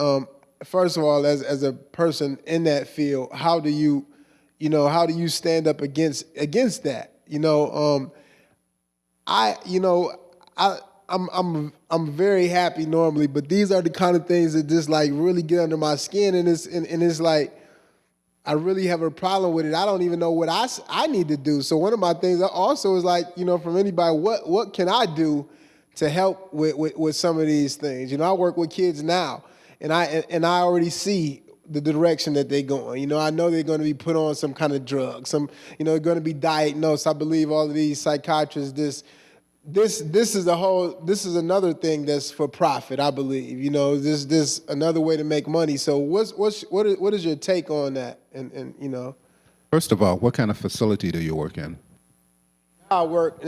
first of all, as a person in that field, how do you stand up against that? You know, I'm very happy normally, but these are the kind of things that just like really get under my skin, and it's like I really have a problem with it. I don't even know what I need to do. So one of my things also is like, you know, from anybody, what can I do to help with some of these things? You know, I work with kids now, and I already see the direction that they're going. You know, I know they're going to be put on some kind of drug. They're going to be diagnosed. I believe all of these psychiatrists, this is another thing that's for profit, I believe. You know, this another way to make money. So what is your take on that? And you know, First of all, what kind of facility do you work in? I work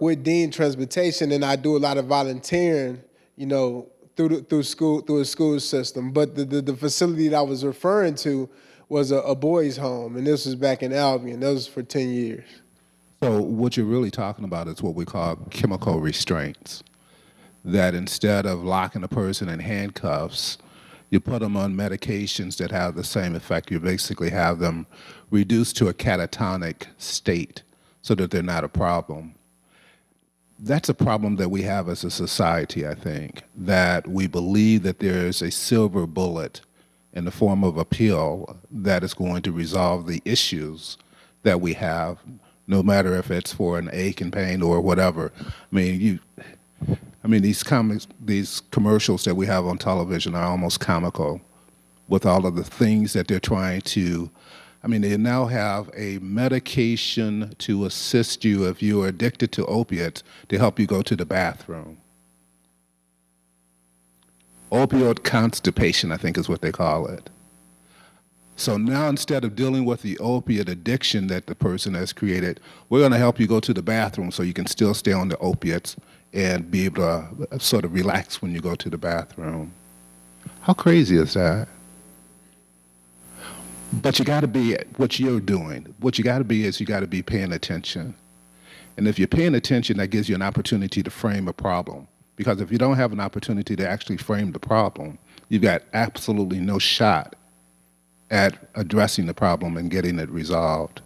with Dean Transportation, and I do a lot of volunteering, you know, through a school system. But the facility that I was referring to was a boys' home, and this was back in Albion. That was for 10 years. So what you're really talking about is what we call chemical restraints, that instead of locking a person in handcuffs, you put them on medications that have the same effect. You basically have them reduced to a catatonic state so that they're not a problem. That's a problem that we have as a society, I think, that we believe that there's a silver bullet in the form of a pill that is going to resolve the issues that we have, no matter if it's for an ache and pain or whatever. These commercials that we have on television are almost comical with all of the things that they're trying to I mean, they now have a medication to assist you if you are addicted to opiates to help you go to the bathroom. Opioid constipation, I think is what they call it. So now instead of dealing with the opiate addiction that the person has created, we're going to help you go to the bathroom so you can still stay on the opiates and be able to sort of relax when you go to the bathroom. How crazy is that? But you got to be what you're doing. What you got to be is you got to be paying attention. And if you're paying attention, that gives you an opportunity to frame a problem. Because if you don't have an opportunity to actually frame the problem, you've got absolutely no shot at addressing the problem and getting it resolved.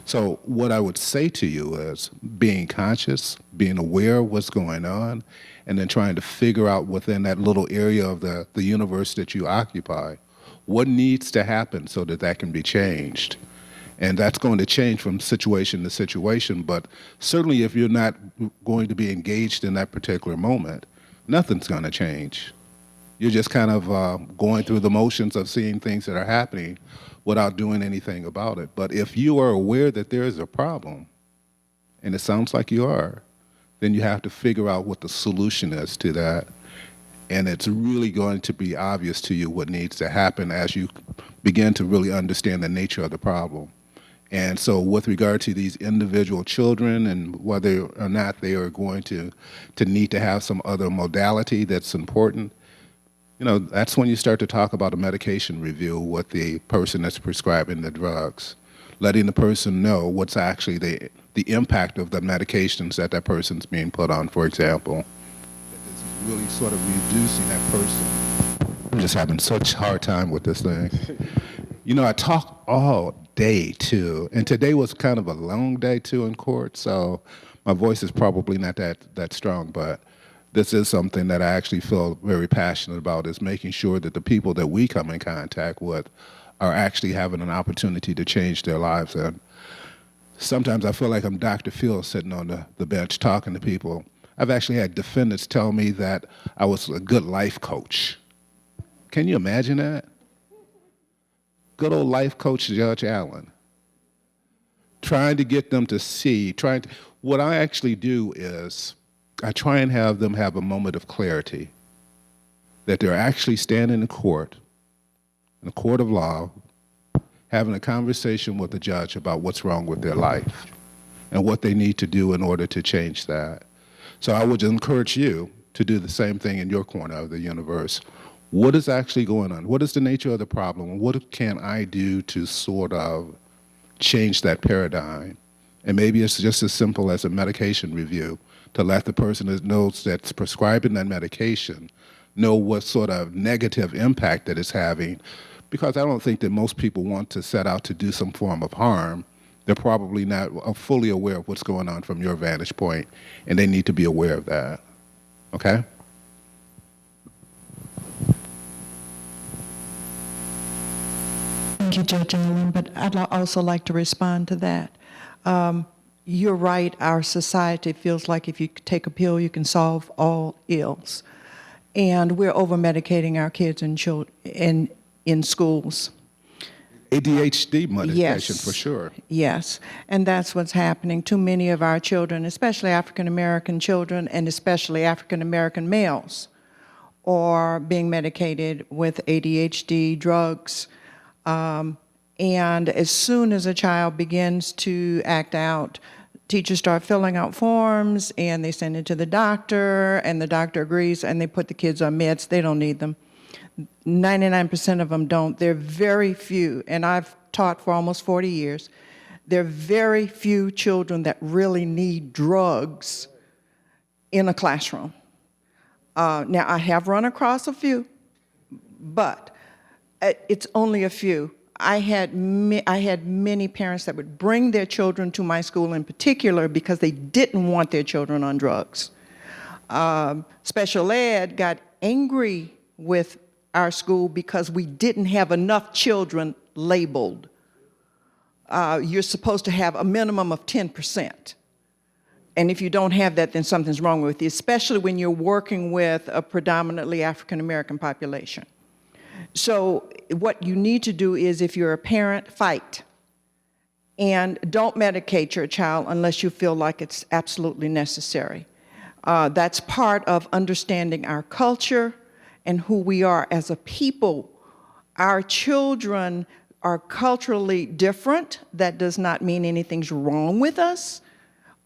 So what I would say to you is being conscious, being aware of what's going on, and then trying to figure out within that little area of the universe that you occupy, what needs to happen so that that can be changed. And that's going to change from situation to situation, but certainly if you're not going to be engaged in that particular moment, nothing's going to change. You're just kind of going through the motions of seeing things that are happening without doing anything about it. But if you are aware that there is a problem, and it sounds like you are, then you have to figure out what the solution is to that. And it's really going to be obvious to you what needs to happen as you begin to really understand the nature of the problem. And so with regard to these individual children and whether or not they are going to need to have some other modality that's important, you know, that's when you start to talk about a medication review with the person that's prescribing the drugs, letting the person know what's actually the impact of the medications that that person's being put on, for example. Really sort of reducing that person. I'm just having such a hard time with this thing. You know, I talk all day too, and today was kind of a long day too in court, so my voice is probably not that strong, but this is something that I actually feel very passionate about, is making sure that the people that we come in contact with are actually having an opportunity to change their lives. And sometimes I feel like I'm Dr. Phil sitting on the bench talking to people. I've actually had defendants tell me that I was a good life coach. Can you imagine that? Good old life coach Judge Allen. Trying to get them to see, what I actually do is I try and have them have a moment of clarity, that they're actually standing in court, in a court of law, having a conversation with the judge about what's wrong with their life and what they need to do in order to change that. So I would encourage you to do the same thing in your corner of the universe. What is actually going on? What is the nature of the problem? What can I do to sort of change that paradigm? And maybe it's just as simple as a medication review to let the person that knows that's prescribing that medication know what sort of negative impact that it's having. Because I don't think that most people want to set out to do some form of harm. They're probably not fully aware of what's going on from your vantage point, and they need to be aware of that. Okay? Thank you, Judge Allen, but I'd also like to respond to that. You're right, our society feels like if you take a pill, you can solve all ills. And we're over-medicating our kids and children in schools. ADHD medication, yes, for sure. Yes, and that's what's happening. Too many of our children, especially African-American children and especially African-American males, are being medicated with ADHD drugs. And as soon as a child begins to act out, teachers start filling out forms and they send it to the doctor and the doctor agrees and they put the kids on meds. They don't need them. 99% of them don't. There are very few, and I've taught for almost 40 years, there are very few children that really need drugs in a classroom. Now, I have run across a few, but it's only a few. I had many parents that would bring their children to my school in particular because they didn't want their children on drugs. Special ed got angry with our school because we didn't have enough children labeled. You're supposed to have a minimum of 10%. And if you don't have that, then something's wrong with you, especially when you're working with a predominantly African-American population. So what you need to do is, if you're a parent, fight. And don't medicate your child unless you feel like it's absolutely necessary. That's part of understanding our culture and who we are as a people. Our children are culturally different. That does not mean anything's wrong with us,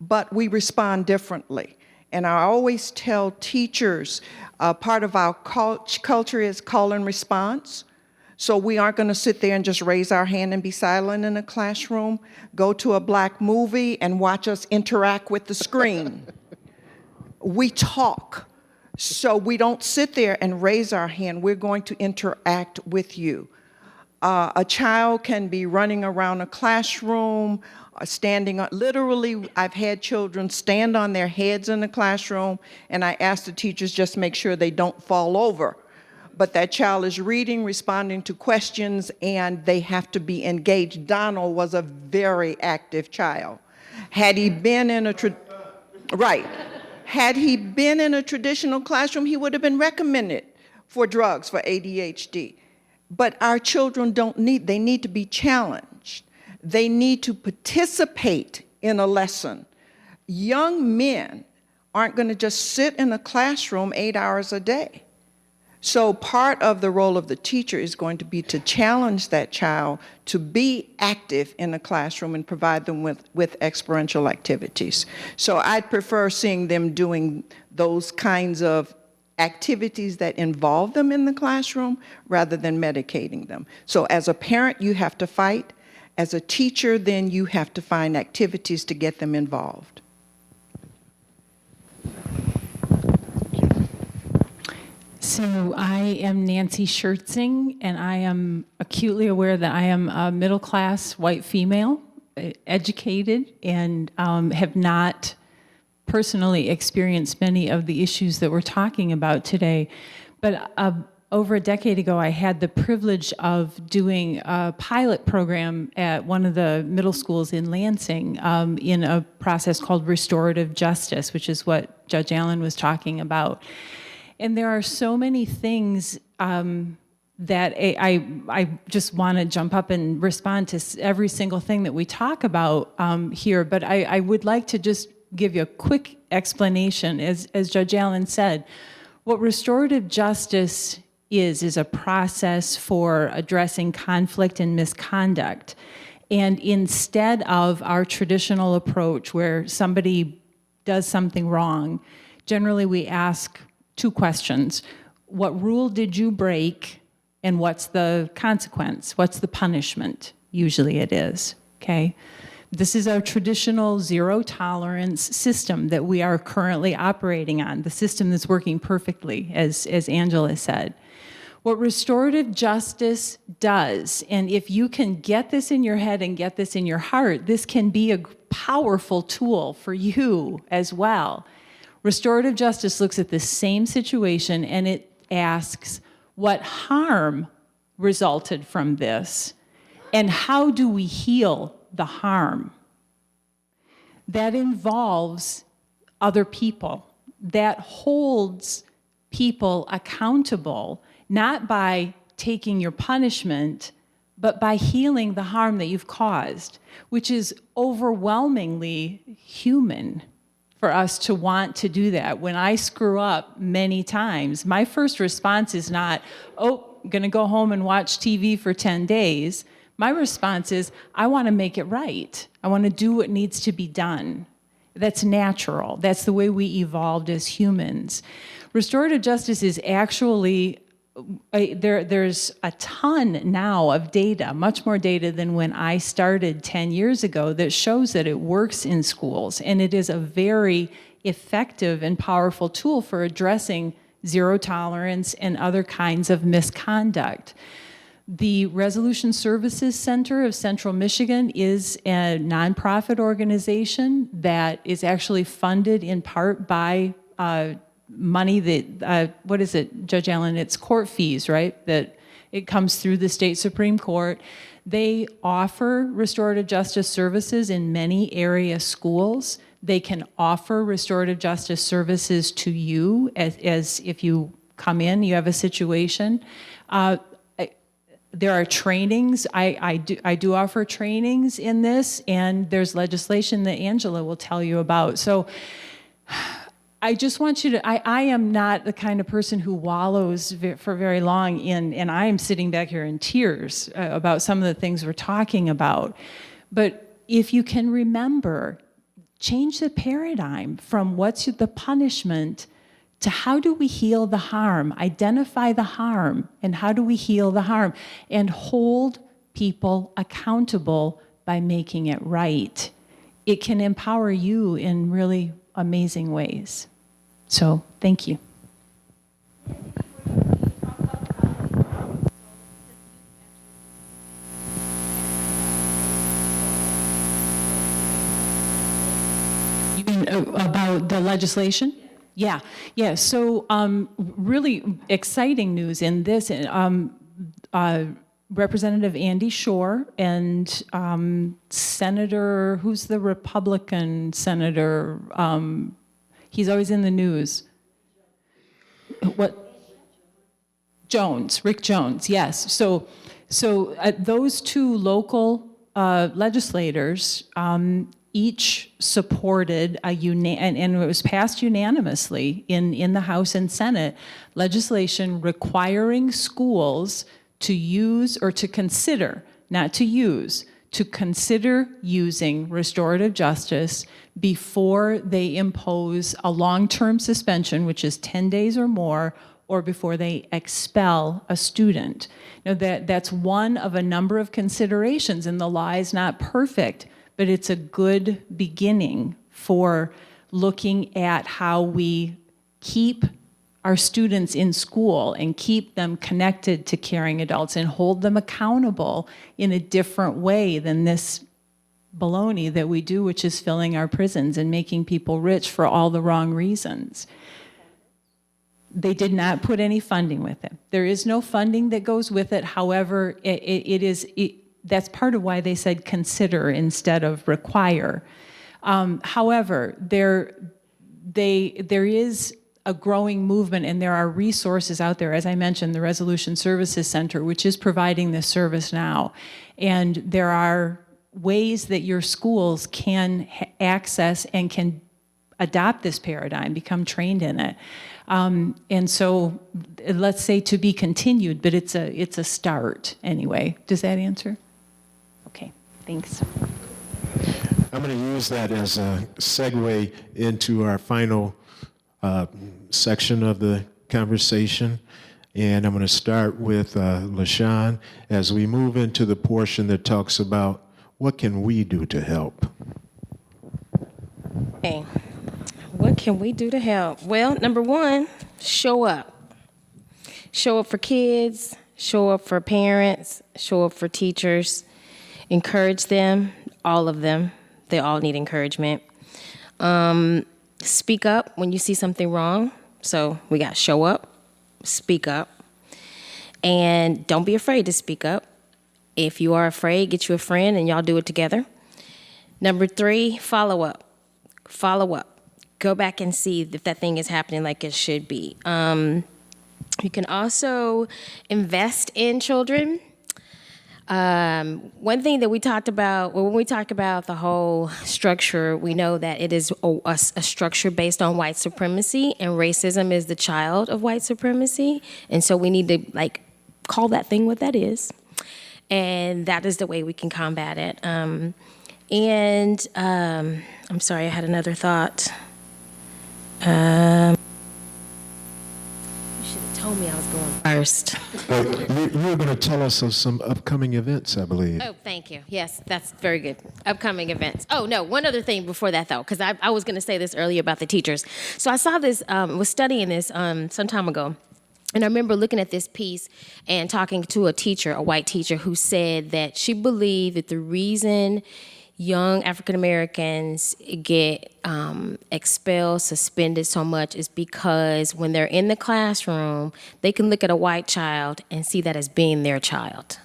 but we respond differently. And I always tell teachers, part of our culture is call and response. So we aren't going to sit there and just raise our hand and be silent in a classroom. Go to a black movie and watch us interact with the screen. We talk. So we don't sit there and raise our hand. We're going to interact with you. A child can be running around a classroom, standing up. Literally, I've had children stand on their heads in the classroom, and I ask the teachers just make sure they don't fall over. But that child is reading, responding to questions, and they have to be engaged. Donald was a very active child. Had he been in a Had he been in a traditional classroom, he would have been recommended for drugs for ADHD. But our children they need to be challenged. They need to participate in a lesson. Young men aren't going to just sit in a classroom 8 hours a day. So part of the role of the teacher is going to be to challenge that child to be active in the classroom and provide them with experiential activities. So I'd prefer seeing them doing those kinds of activities that involve them in the classroom rather than medicating them. So as a parent, you have to fight. As a teacher, then you have to find activities to get them involved. So I am Nancy Schertzing, and I am acutely aware that I am a middle-class white female, educated, and have not personally experienced many of the issues that we're talking about today. But over a decade ago, I had the privilege of doing a pilot program at one of the middle schools in Lansing in a process called restorative justice, which is what Judge Allen was talking about. And there are so many things that I just want to jump up and respond to every single thing that we talk about here. But I would like to just give you a quick explanation. As Judge Allen said, what restorative justice is a process for addressing conflict and misconduct. And instead of our traditional approach where somebody does something wrong, generally we ask two questions. What rule did you break, and what's the consequence? What's the punishment? Usually it is, okay? This is our traditional zero tolerance system that we are currently operating on, the system that's working perfectly, as Angela said. What restorative justice does, and if you can get this in your head and get this in your heart, this can be a powerful tool for you as well. Restorative justice looks at the same situation and it asks, what harm resulted from this? And how do we heal the harm? That involves other people. That holds people accountable, not by taking your punishment, but by healing the harm that you've caused, which is overwhelmingly human for us to want to do that. When I screw up many times, my first response is not, oh, I'm gonna go home and watch TV for 10 days. My response is, I wanna make it right. I wanna do what needs to be done. That's natural. That's the way we evolved as humans. Restorative justice is actually, there's a ton now of data, much more data than when I started 10 years ago, that shows that it works in schools, and it is a very effective and powerful tool for addressing zero tolerance and other kinds of misconduct. The Resolution Services Center of Central Michigan is a nonprofit organization that is actually funded in part by money that, what is it, Judge Allen? It's court fees, right? That it comes through the state Supreme Court. They offer restorative justice services in many area schools. They can offer restorative justice services to you as if you come in, you have a situation. there are trainings. I do offer trainings in this, and there's legislation that Angela will tell you about. So I just want you to, I am not the kind of person who wallows for very long and I am sitting back here in tears about some of the things we're talking about. But if you can remember, change the paradigm from what's the punishment to how do we heal the harm, identify the harm, and how do we heal the harm, and hold people accountable by making it right. It can empower you in really amazing ways. So, thank you. You mean about the legislation? Yeah. So, really exciting news in this. Representative Andy Shore and Senator, who's the Republican senator? He's always in the news. What? Jones, Rick Jones. Yes. So those two local legislators each supported and it was passed unanimously in the House and Senate, legislation requiring schools to use or to consider, not to use, to consider using restorative justice before they impose a long-term suspension, which is 10 days or more, or before they expel a student. Now that's one of a number of considerations, and the law is not perfect, but it's a good beginning for looking at how we keep our students in school and keep them connected to caring adults and hold them accountable in a different way than this baloney that we do, which is filling our prisons and making people rich for all the wrong reasons. They did not put any funding with it. There is no funding that goes with it. However, that's part of why they said consider instead of require. However, there is a growing movement, and there are resources out there. As I mentioned, the Resolution Services Center, which is providing this service now. And there are ways that your schools can access and can adopt this paradigm, become trained in it. And so let's say to be continued, but it's a start anyway. Does that answer? Okay, thanks. I'm going to use that as a segue into our final section of the conversation. And I'm going to start with LaShawn as we move into the portion that talks about what can we do to help. Okay. What can we do to help? Well, number one, show up. Show up for kids, show up for parents, show up for teachers. Encourage them, all of them. They all need encouragement. Speak up when you see something wrong. So we got show up, speak up, and don't be afraid to speak up. If you are afraid, get you a friend and y'all do it together. Number 3, follow up. Follow up. Go back and see if that thing is happening like it should be. You can also invest in children. One thing that we talked about, when we talk about the whole structure, we know that it is a structure based on white supremacy, and racism is the child of white supremacy. And so we need to call that thing what that is. And that is the way we can combat it. I'm sorry, I had another thought. You should have told me I was going first. You were going to tell us of some upcoming events, I believe. Oh, thank you. Yes, that's very good. Upcoming events. Oh, no, one other thing before that, though, because I was going to say this earlier about the teachers. So I saw this, was studying this some time ago. And I remember looking at this piece and talking to a teacher, a white teacher, who said that she believed that the reason young African Americans get expelled, suspended so much is because when they're in the classroom, they can look at a white child and see that as being their child.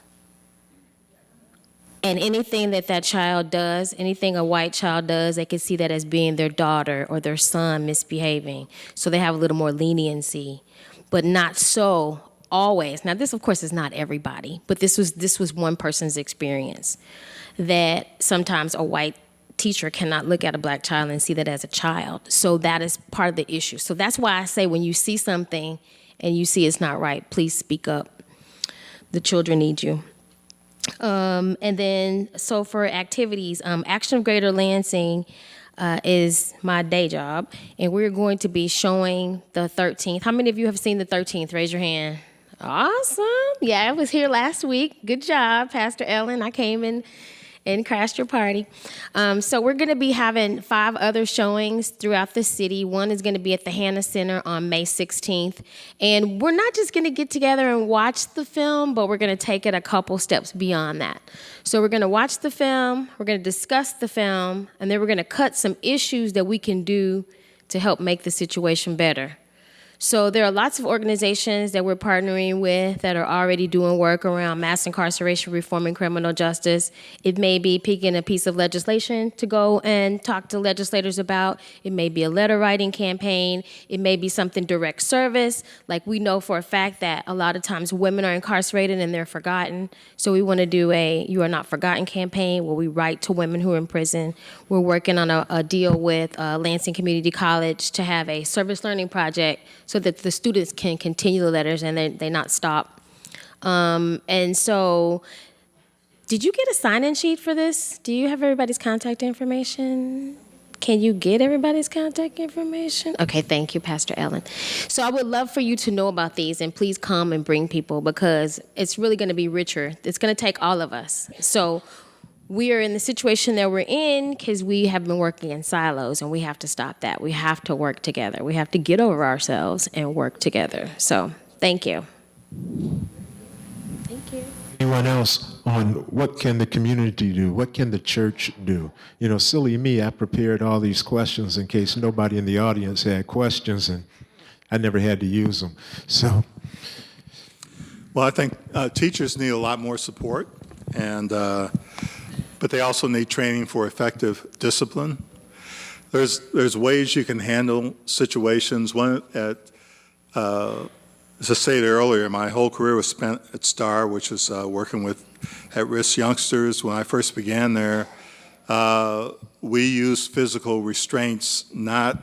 And anything that child does, anything a white child does, they can see that as being their daughter or their son misbehaving. So they have a little more leniency. But not so always, now this of course is not everybody, but this was one person's experience, that sometimes a white teacher cannot look at a black child and see that as a child. So that is part of the issue. So that's why I say when you see something and you see it's not right, please speak up. The children need you. And then, so for activities, Action of Greater Lansing is my day job, and we're going to be showing the 13th. How many of you have seen the 13th? Raise your hand. Awesome. Yeah, I was here last week. Good job, Pastor Ellen. I came in and crashed your party. So we're going to be having 5 other showings throughout the city. One is going to be at the Hannah Center on May 16th. And we're not just going to get together and watch the film, but we're going to take it a couple steps beyond that. So we're going to watch the film, we're going to discuss the film, and then we're going to cut some issues that we can do to help make the situation better. So there are lots of organizations that we're partnering with that are already doing work around mass incarceration reform and criminal justice. It may be picking a piece of legislation to go and talk to legislators about. It may be a letter writing campaign. It may be something direct service. Like we know for a fact that a lot of times women are incarcerated and they're forgotten. So we want to do a You Are Not Forgotten campaign where we write to women who are in prison. We're working on a deal with Lansing Community College to have a service learning project so that the students can continue the letters and they not stop. And so, did you get a sign-in sheet for this? Do you have everybody's contact information? Can you get everybody's contact information? Okay, thank you, Pastor Ellen. So I would love for you to know about these, and please come and bring people because it's really going to be richer. It's going to take all of us. So we are in the situation that we're in because we have been working in silos, and we have to stop that. We have to work together. We have to get over ourselves and work together. So thank you. Thank you. Anyone else on what can the community do? What can the church do? You know, silly me, I prepared all these questions in case nobody in the audience had questions, and I never had to use them. So, Well, I think teachers need a lot more support, and but they also need training for effective discipline. There's ways you can handle situations. One as I stated earlier, my whole career was spent at Starr, which is working with at-risk youngsters. When I first began there, we used physical restraints, not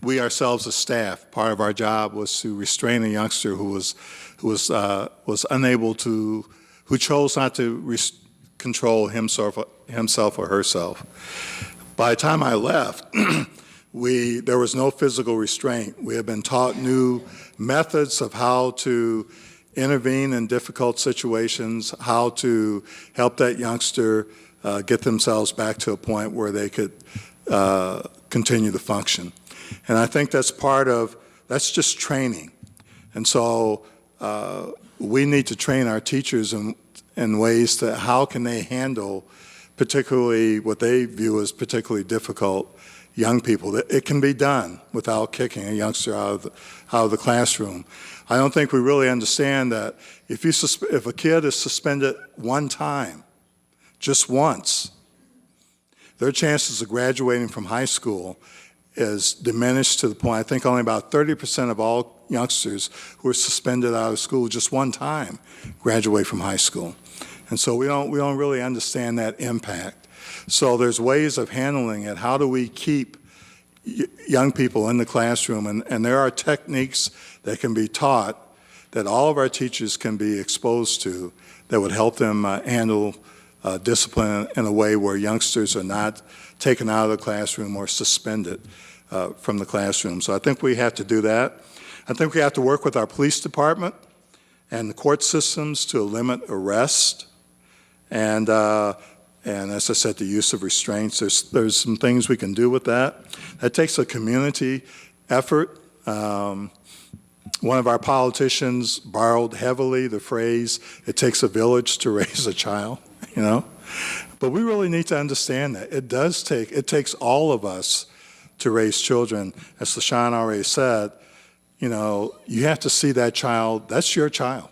we ourselves as staff. Part of our job was to restrain a youngster who was unable to, who chose not to control himself or herself. By the time I left, there was no physical restraint. We had been taught new methods of how to intervene in difficult situations, how to help that youngster get themselves back to a point where they could continue to function. And I think that's that's just training. And so we need to train our teachers in ways that how can they handle particularly what they view as particularly difficult young people. It can be done without kicking a youngster out of the classroom. I don't think we really understand that if a kid is suspended one time, just once, their chances of graduating from high school is diminished to the point, I think only about 30% of all youngsters who are suspended out of school just one time graduate from high school. And so we don't really understand that impact. So there's ways of handling it. How do we keep young people in the classroom? And there are techniques that can be taught that all of our teachers can be exposed to that would help them handle discipline in a way where youngsters are not taken out of the classroom or suspended from the classroom. So I think we have to do that. I think we have to work with our police department and the court systems to limit arrest. And as I said, the use of restraints, there's some things we can do with that. That takes a community effort. One of our politicians borrowed heavily the phrase, "It takes a village to raise a child," you know? But we really need to understand that. It takes all of us to raise children. As LaShawn already said, you know, you have to see that child, that's your child.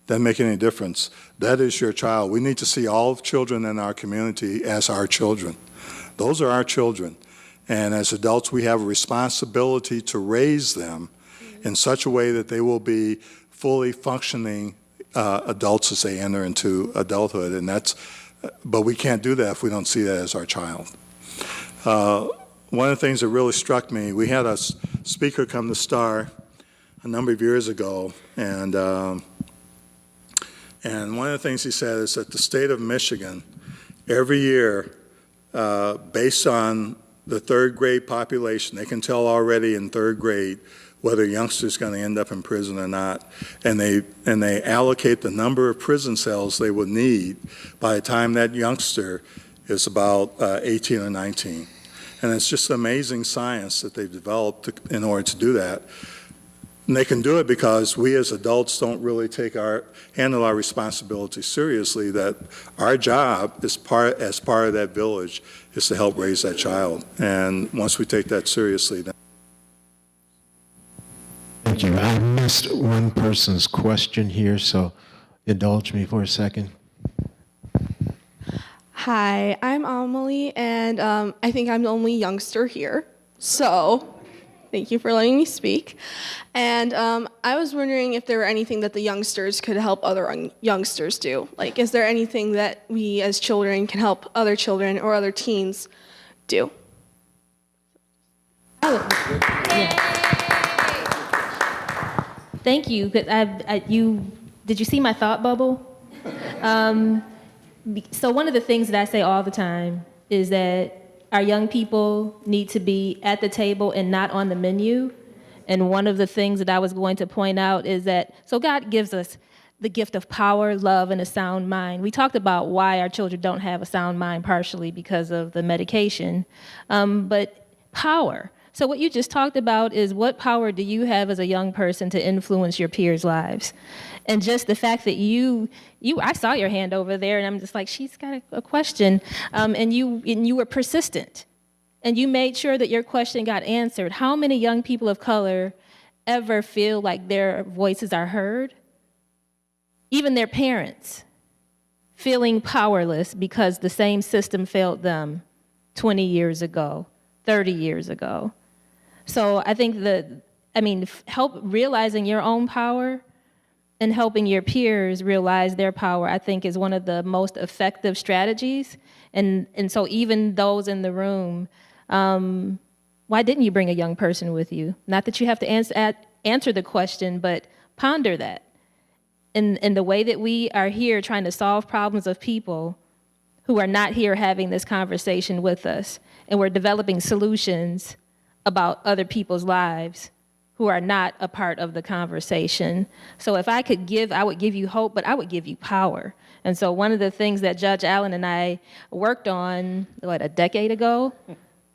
Doesn't make any difference. That is your child. We need to see all children in our community as our children. Those are our children. And as adults, we have a responsibility to raise them in such a way that they will be fully functioning adults as they enter into adulthood. But we can't do that if we don't see that as our child. One of the things that really struck me, we had a speaker come to Starr a number of years ago, and one of the things he said is that the state of Michigan, every year, based on the third grade population, they can tell already in third grade whether a youngster is going to end up in prison or not, and they allocate the number of prison cells they would need by the time that youngster is about 18 or 19. And it's just amazing science that they've developed in order to do that. And they can do it because we as adults don't really handle our responsibility seriously, that our job as part of that village is to help raise that child. And once we take that seriously, then. Thank you. I missed one person's question here, so indulge me for a second. Hi, I'm Amelie, and I think I'm the only youngster here, so thank you for letting me speak. And I was wondering if there were anything that the youngsters could help other youngsters do. Like, is there anything that we as children can help other children or other teens do? Thank you. Did you see my thought bubble? So one of the things that I say all the time is that our young people need to be at the table and not on the menu. And one of the things that I was going to point out is that, so God gives us the gift of power, love, and a sound mind. We talked about why our children don't have a sound mind, partially because of the medication, but power. So what you just talked about is, what power do you have as a young person to influence your peers' lives? And just the fact that I saw your hand over there, and I'm just like, she's got a question, and you were persistent, and you made sure that your question got answered. How many young people of color ever feel like their voices are heard? Even their parents feeling powerless because the same system failed them 20 years ago, 30 years ago. So I think help realizing your own power and helping your peers realize their power, I think, is one of the most effective strategies. And so even those in the room, why didn't you bring a young person with you? Not that you have to answer the question, but ponder that. In the way that we are here trying to solve problems of people who are not here having this conversation with us, and we're developing solutions about other people's lives who are not a part of the conversation. So if I could give, I would give you hope, but I would give you power. And so one of the things that Judge Allen and I worked on, a decade ago,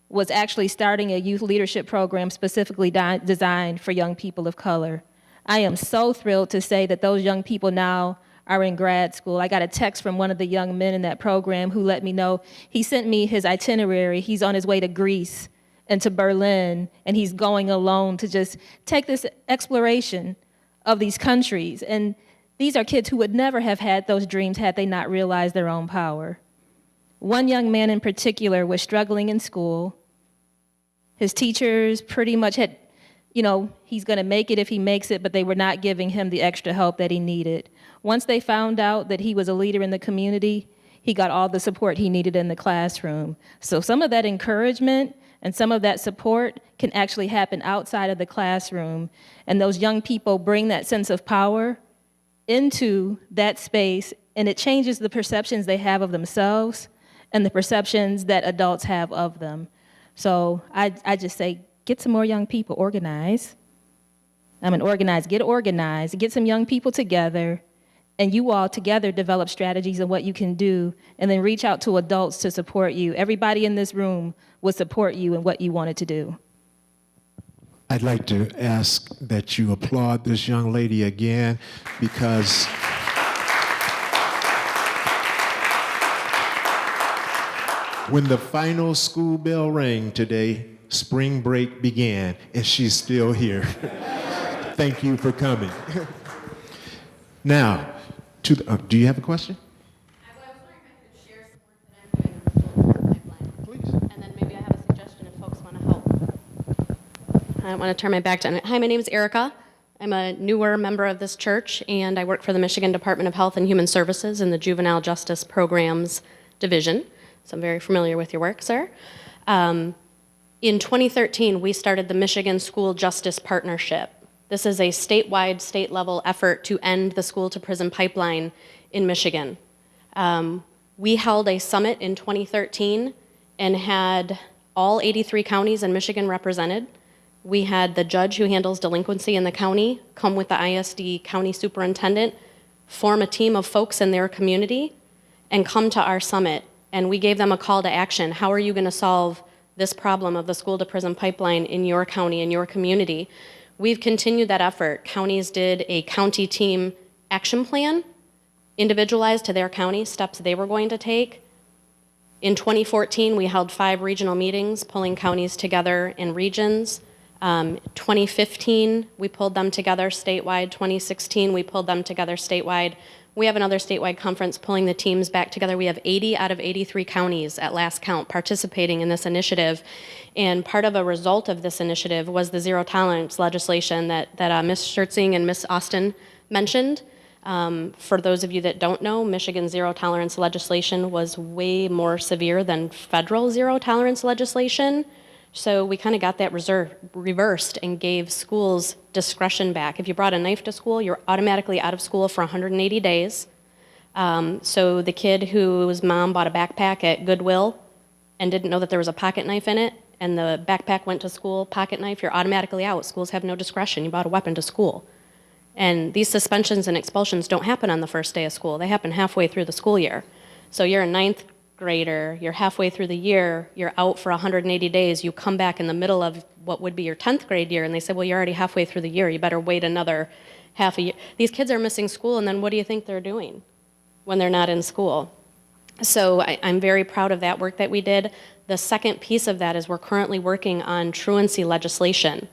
was actually starting a youth leadership program specifically designed for young people of color. I am so thrilled to say that those young people now are in grad school. I got a text from one of the young men in that program who let me know, he sent me his itinerary. He's on his way to Greece and to Berlin, and he's going alone to just take this exploration of these countries. And these are kids who would never have had those dreams had they not realized their own power. One young man in particular was struggling in school. His teachers pretty much had, he's going to make it if he makes it, but they were not giving him the extra help that he needed. Once they found out that he was a leader in the community, he got all the support he needed in the classroom. So some of that encouragement and some of that support can actually happen outside of the classroom. And those young people bring that sense of power into that space, and it changes the perceptions they have of themselves and the perceptions that adults have of them. So I just say, get some more young people, organize. Get organized, get some young people together, and you all together develop strategies on what you can do, and then reach out to adults to support you. Everybody in this room would support you in what you wanted to do. I'd like to ask that you applaud this young lady again, because when the final school bell rang today, spring break began, and she's still here. Thank you for coming. Now, do you have a question? I was wondering if I could share some work that I'm doing in the pipeline. Please. And then maybe I have a suggestion if folks want to help. I don't want to turn my back to it. Hi, my name is Erica. I'm a newer member of this church, and I work for the Michigan Department of Health and Human Services in the Juvenile Justice Programs Division. So I'm very familiar with your work, sir. In 2013, we started the Michigan School Justice Partnership. This is a statewide, state-level effort to end the school-to-prison pipeline in Michigan. We held a summit in 2013 and had all 83 counties in Michigan represented. We had the judge who handles delinquency in the county come with the ISD county superintendent, form a team of folks in their community, and come to our summit. And we gave them a call to action. How are you going to solve this problem of the school-to-prison pipeline in your county, in your community? We've continued that effort. Counties did a county team action plan, individualized to their county, steps they were going to take. In 2014, we held 5 regional meetings, pulling counties together in regions. 2015, we pulled them together statewide. 2016, we pulled them together statewide. We have another statewide conference pulling the teams back together. We have 80 out of 83 counties at last count participating in this initiative. And part of a result of this initiative was the zero tolerance legislation that Ms. Schertzing and Ms. Austin mentioned. For those of you that don't know, Michigan zero tolerance legislation was way more severe than federal zero tolerance legislation. So we kind of got that reversed and gave schools discretion back. If you brought a knife to school, you're automatically out of school for 180 days. So the kid whose mom bought a backpack at Goodwill and didn't know that there was a pocket knife in it, and the backpack went to school, pocket knife, you're automatically out. Schools have no discretion. You brought a weapon to school. And these suspensions and expulsions don't happen on the first day of school. They happen halfway through the school year. So you're a 9th grader, you're halfway through the year, you're out for 180 days, you come back in the middle of what would be your 10th grade year, and they say, well, you're already halfway through the year, you better wait another half a year. These kids are missing school, and then what do you think they're doing when they're not in school? So I'm very proud of that work that we did. The second piece of that is we're currently working on truancy legislation.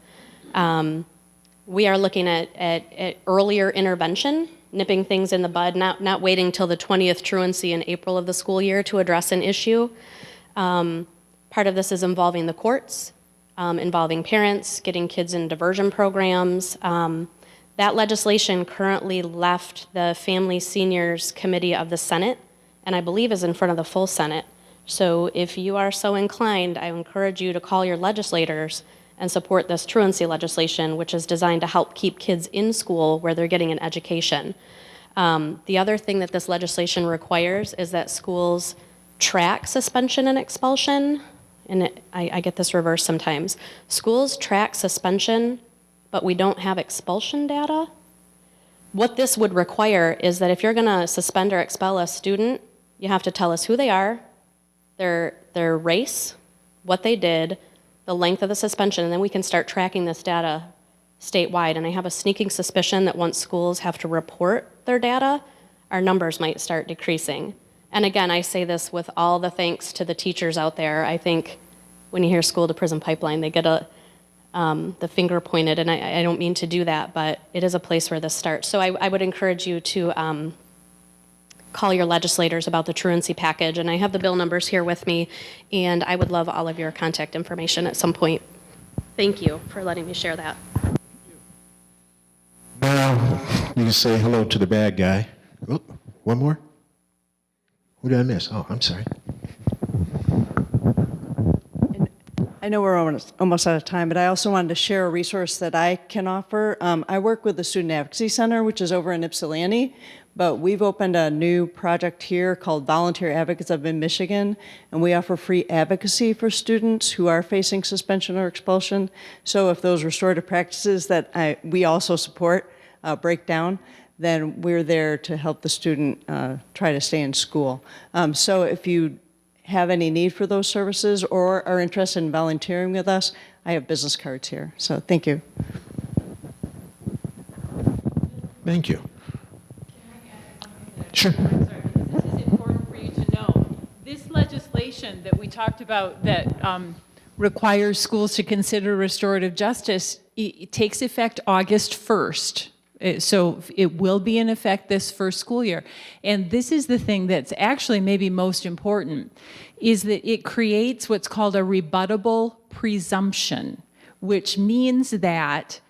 We are looking at earlier intervention, nipping things in the bud, not waiting till the 20th truancy in April of the school year to address an issue. Part of this is involving the courts, involving parents, getting kids in diversion programs. That legislation currently left the Family Seniors Committee of the Senate, and I believe is in front of the full Senate. So if you are so inclined, I encourage you to call your legislators and support this truancy legislation, which is designed to help keep kids in school where they're getting an education. The other thing that this legislation requires is that schools track suspension and expulsion, and I get this reversed sometimes. Schools track suspension, but we don't have expulsion data. What this would require is that if you're gonna suspend or expel a student, you have to tell us who they are, their race, what they did, the length of the suspension, and then we can start tracking this data statewide. And I have a sneaking suspicion that once schools have to report their data, our numbers might start decreasing. And again, I say this with all the thanks to the teachers out there. I think when you hear school to prison pipeline, they get the finger pointed, and I don't mean to do that, but it is a place where this starts. So I would encourage you to call your legislators about the truancy package, and I have the bill numbers here with me, and I would love all of your contact information at some point. Thank you for letting me share that. Now, you can say hello to the bad guy. Oh, one more? Who did I miss? Oh, I'm sorry. I know we're almost out of time, but I also wanted to share a resource that I can offer. I work with the Student Advocacy Center, which is over in Ypsilanti, but we've opened a new project here called Volunteer Advocates of Michigan, and we offer free advocacy for students who are facing suspension or expulsion. So if those restorative practices that we also support break down, then we're there to help the student try to stay in school. So if you have any need for those services or are interested in volunteering with us, I have business cards here. So thank you. Thank you. Sure. This is important for you to know. This legislation that we talked about that requires schools to consider restorative justice, it takes effect August 1st. So it will be in effect this first school year. And this is the thing that's actually maybe most important, is that it creates what's called a rebuttable presumption, which means that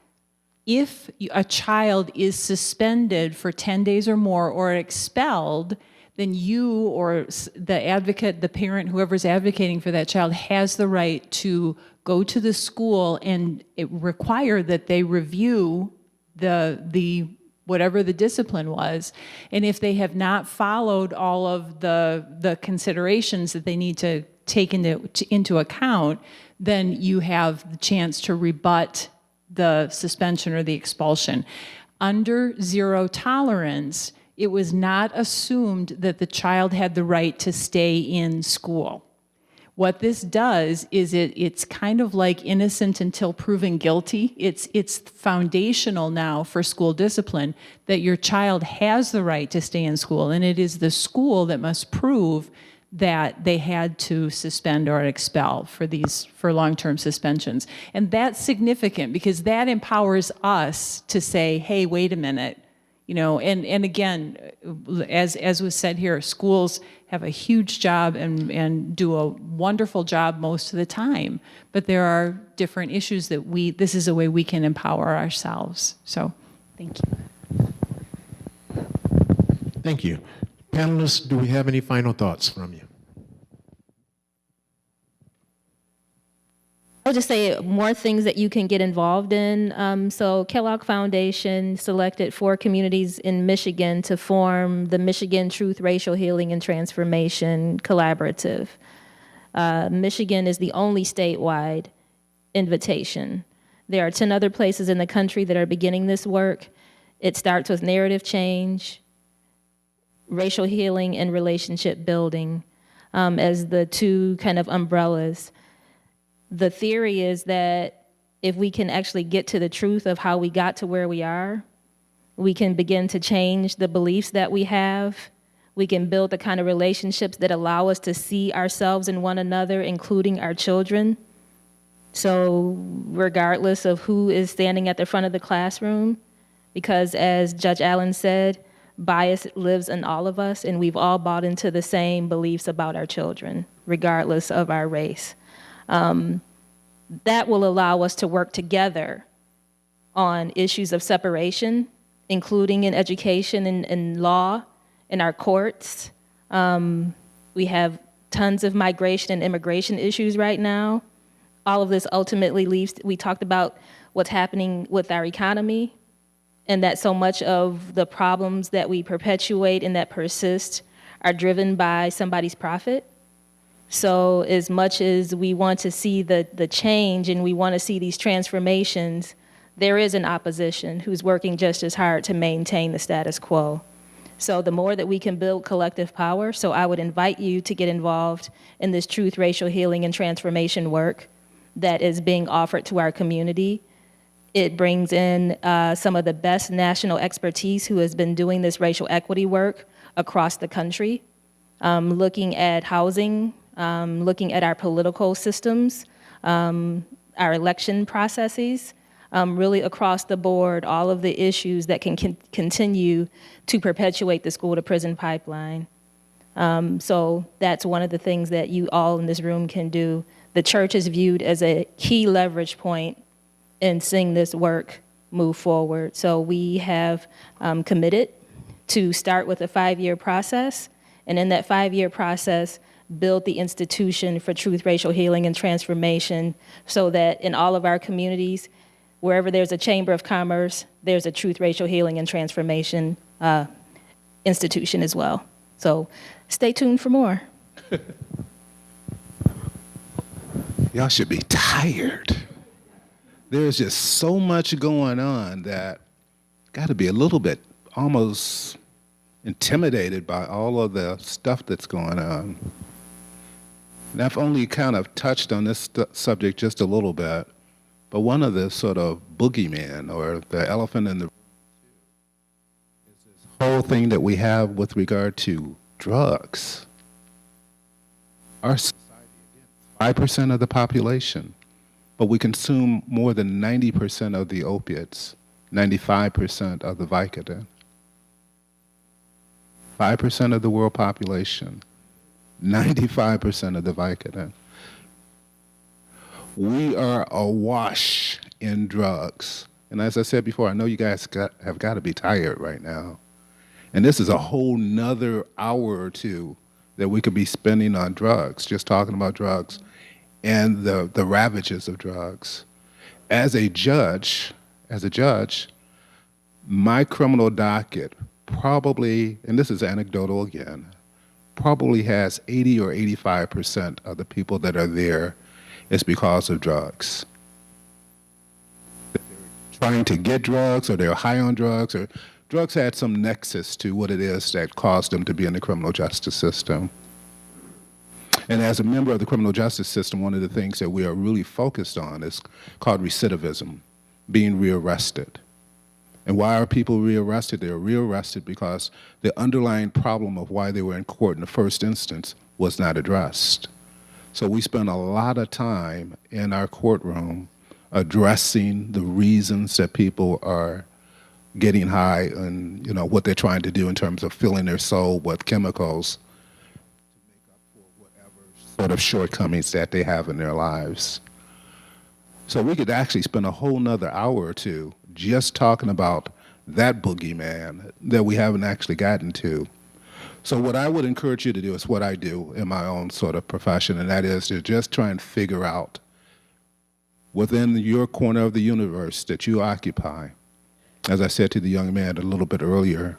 if a child is suspended for 10 days or more or expelled, then you or the advocate, the parent, whoever's advocating for that child has the right to go to the school and require that they review the whatever the discipline was. And if they have not followed all of the considerations that they need to take into account, then you have the chance to rebut the suspension or the expulsion. Under zero tolerance, it was not assumed that the child had the right to stay in school. What this does is it's kind of like innocent until proven guilty. It's foundational now for school discipline that your child has the right to stay in school, and it is the school that must prove that they had to suspend or expel for long-term suspensions. And that's significant because that empowers us to say, hey, wait a minute, and again, as was said here, schools have a huge job and do a wonderful job most of the time, but there are different issues that this is a way we can empower ourselves. So, thank you. Thank you. Panelists, do we have any final thoughts from you? I'll just say more things that you can get involved in. So Kellogg Foundation selected 4 communities in Michigan to form the Michigan Truth, Racial Healing, and Transformation Collaborative. Michigan is the only statewide invitation. There are 10 other places in the country that are beginning this work. It starts with narrative change, racial healing, and relationship building as the 2 kind of umbrellas. The theory is that if we can actually get to the truth of how we got to where we are, we can begin to change the beliefs that we have. We can build the kind of relationships that allow us to see ourselves in one another, including our children. So regardless of who is standing at the front of the classroom, because as Judge Allen said, bias lives in all of us, and we've all bought into the same beliefs about our children, regardless of our race. That will allow us to work together on issues of separation, including in education and law, in our courts. We have tons of migration and immigration issues right now. All of this ultimately leads, we talked about what's happening with our economy, and that so much of the problems that we perpetuate and that persist are driven by somebody's profit. So as much as we want to see the change and we want to see these transformations, there is an opposition who's working just as hard to maintain the status quo. So the more that we can build collective power, so I would invite you to get involved in this truth, racial healing, and transformation work that is being offered to our community. It brings in some of the best national expertise who has been doing this racial equity work across the country, looking at housing, looking at our political systems, our election processes, really across the board, all of the issues that can continue to perpetuate the school to prison pipeline. So that's one of the things that you all in this room can do. The church is viewed as a key leverage point in seeing this work move forward. So we have committed to start with a 5-year process, and in that 5-year process, build the institution for truth, racial healing, and transformation so that in all of our communities, wherever there's a chamber of commerce, there's a truth, racial healing, and transformation institution as well. So stay tuned for more. Y'all should be tired. There's just so much going on that got to be a little bit almost intimidated by all of the stuff that's going on. And I've only kind of touched on this subject just a little bit, but one of the sort of boogeymen or the elephant in the room is this whole thing that we have with regard to drugs. Our society, again, 5% of the population, but we consume more than 90% of the opiates, 95% of the Vicodin. 5% of the world population, 95% of the Vicodin. We are awash in drugs. And as I said before, I know you guys have got to be tired right now. And this is a whole nother hour or two that we could be spending on drugs, just talking about drugs and the ravages of drugs. As a judge, my criminal docket probably, and this is anecdotal again, probably has 80 or 85% of the people that are there is because of drugs. They're trying to get drugs, or they're high on drugs, or drugs had some nexus to what it is that caused them to be in the criminal justice system. And as a member of the criminal justice system, one of the things that we are really focused on is called recidivism, being rearrested. And why are people rearrested? They're rearrested because the underlying problem of why they were in court in the first instance was not addressed. So we spend a lot of time in our courtroom addressing the reasons that people are getting high and, you know, what they're trying to do in terms of filling their soul with chemicals to make up for whatever sort of shortcomings that they have in their lives. So we could actually spend a whole nother hour or two just talking about that boogeyman that we haven't actually gotten to. So what I would encourage you to do is what I do in my own sort of profession, and that is to just try and figure out within your corner of the universe that you occupy, as I said to the young man a little bit earlier,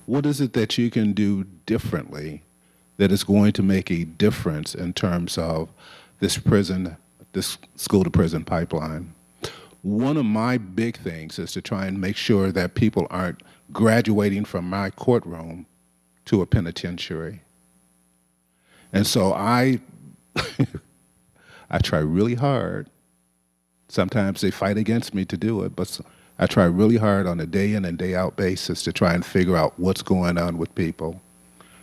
what is it that you can do differently that is going to make a difference in terms of this school-to-prison pipeline? One of my big things is to try and make sure that people aren't graduating from my courtroom to a penitentiary. And so I try really hard. Sometimes they fight against me to do it, but I try really hard on a day in and day out basis to try and figure out what's going on with people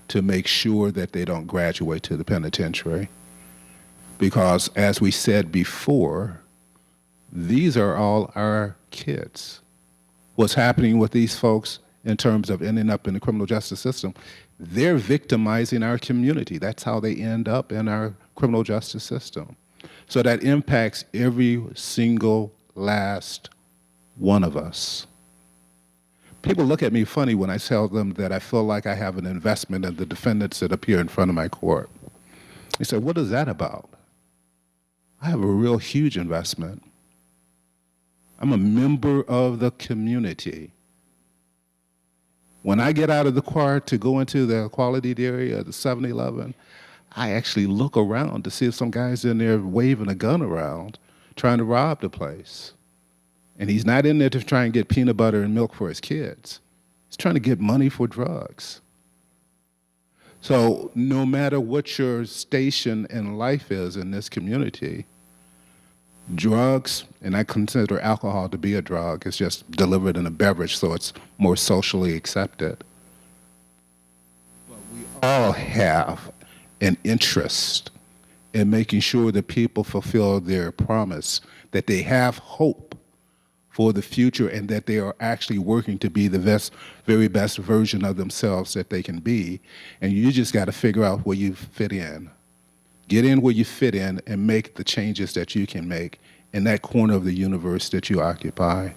to make sure that they don't graduate to the penitentiary. Because as we said before, these are all our kids. What's happening with these folks in terms of ending up in the criminal justice system, they're victimizing our community. That's how they end up in our criminal justice system. So that impacts every single last one of us. People look at me funny when I tell them that I feel like I have an investment in the defendants that appear in front of my court. They say, what is that about? I have a real huge investment. I'm a member of the community. When I get out of the car to go into the equality area, the 7-Eleven, I actually look around to see if some guy's in there waving a gun around, trying to rob the place. And he's not in there to try and get peanut butter and milk for his kids. He's trying to get money for drugs. So no matter what your station in life is in this community, drugs, and I consider alcohol to be a drug, it's just delivered in a beverage, so it's more socially accepted. But we all have an interest in making sure that people fulfill their promise, that they have hope for the future, and that they are actually working to be the very best version of themselves that they can be. And you just got to figure out where you fit in. Get in where you fit in and make the changes that you can make in that corner of the universe that you occupy.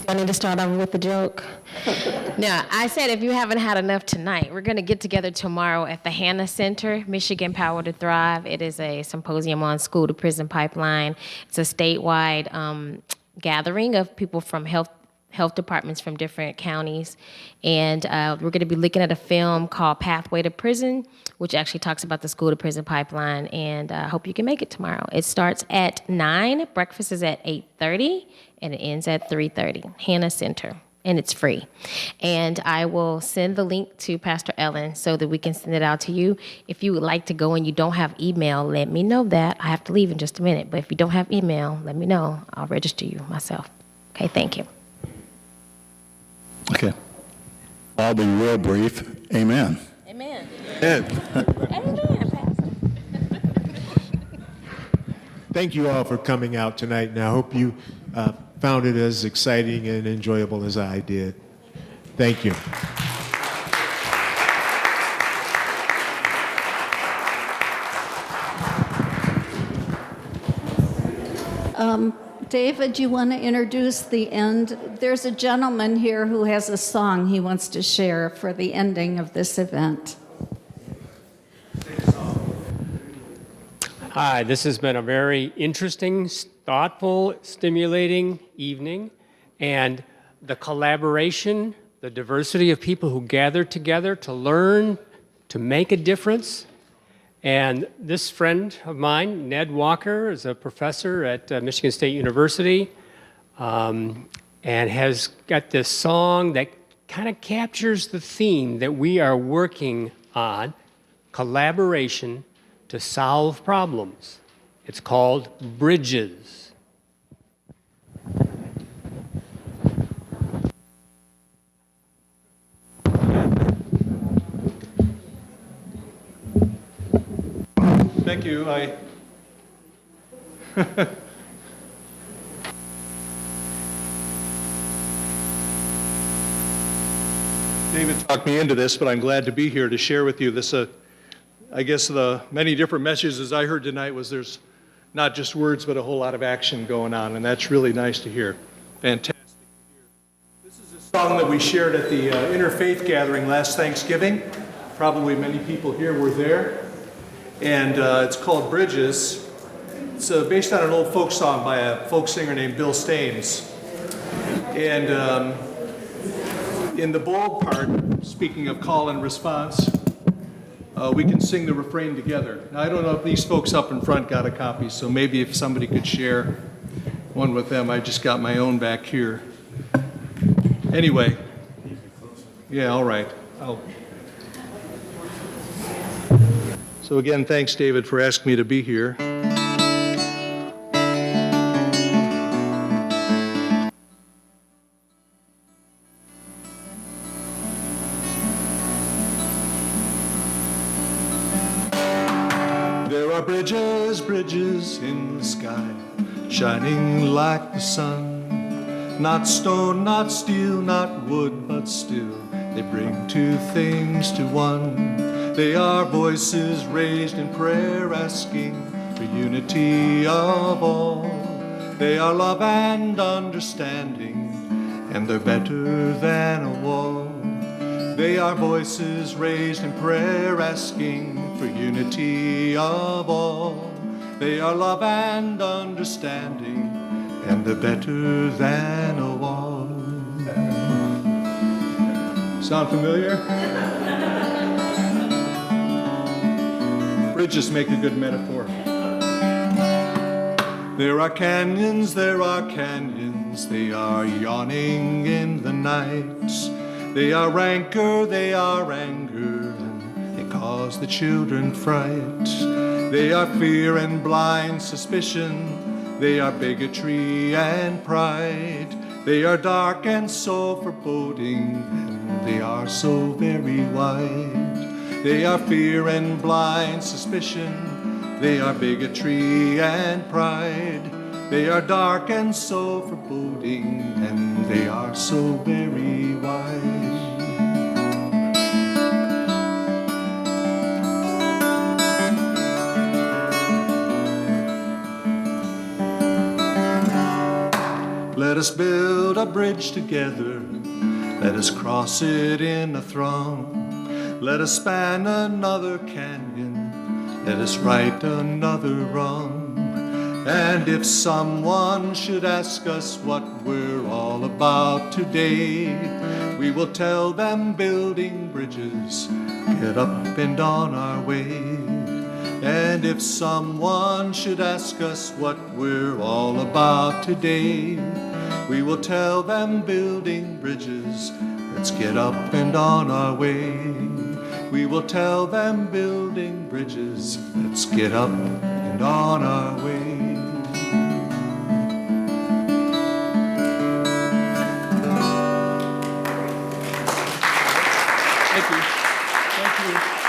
I need to start over with the joke. Now, I said if you haven't had enough tonight, we're going to get together tomorrow at the Hannah Center, Michigan Power to Thrive. It is a symposium on school-to-prison pipeline. It's a statewide gathering of people from health departments from different counties. And we're going to be looking at a film called Pathway to Prison, which actually talks about the school-to-prison pipeline. And I hope you can make it tomorrow. It starts at 9, breakfast is at 8:30, and it ends at 3:30. Hannah Center, and it's free. And I will send the link to Pastor Ellen so that we can send it out to you. If you would like to go and you don't have email, let me know that. I have to leave in just a minute, but if you don't have email, let me know. I'll register you myself. Okay, thank you. Okay. I'll be real brief. Amen. Amen. Amen. Pastor. Thank you all for coming out tonight, and I hope you found it as exciting and enjoyable as I did. Thank you. David, you want to introduce the end? There's a gentleman here who has a song he wants to share for the ending of this event. Hi, this has been a very interesting, thoughtful, stimulating evening, and the collaboration, the diversity of people who gathered together to learn, to make a difference. And this friend of mine, Ned Walker, is a professor at Michigan State University, and has got this song that kind of captures the theme that we are working on, collaboration to solve problems. It's called Bridges. Thank you. David talked me into this, but I'm glad to be here to share with you this. I guess the many different messages I heard tonight was there's not just words, but a whole lot of action going on, and that's really nice to hear. Fantastic to hear. This is a song that we shared at the Interfaith Gathering last Thanksgiving. Probably many people here were there. And it's called Bridges. It's based on an old folk song by a folk singer named Bill Staines. And in the bold part, speaking of call and response, we can sing the refrain together. Now, I don't know if these folks up in front got a copy, so maybe if somebody could share one with them. I just got my own back here. Anyway, yeah, all right. So again, thanks, David, for asking me to be here. There are bridges, bridges in the sky, shining like the sun. Not stone, not steel, not wood, but still they bring two things to one. They are voices raised in prayer, asking for unity of all. They are love and understanding, and they're better than a wall. They are voices raised in prayer, asking for unity of all. They are love and understanding, and they're better than a wall. Sound familiar? Bridges make a good metaphor. There are canyons, they are yawning in the night. They are rancor, they are anger, and they cause the children fright. They are fear and blind suspicion, they are bigotry and pride. They are dark and so foreboding, and they are so very wide. They are fear and blind suspicion, they are bigotry and pride. They are dark and so foreboding, and they are so very wide. Let us build a bridge together, let us cross it in a throng. Let us span another canyon, let us right another wrong. And if someone should ask us what we're all about today, we will tell them building bridges, get up and on our way. And if someone should ask us what we're all about today, we will tell them building bridges, let's get up and on our way. We will tell them building bridges, let's get up and on our way. Thank you. Thank you.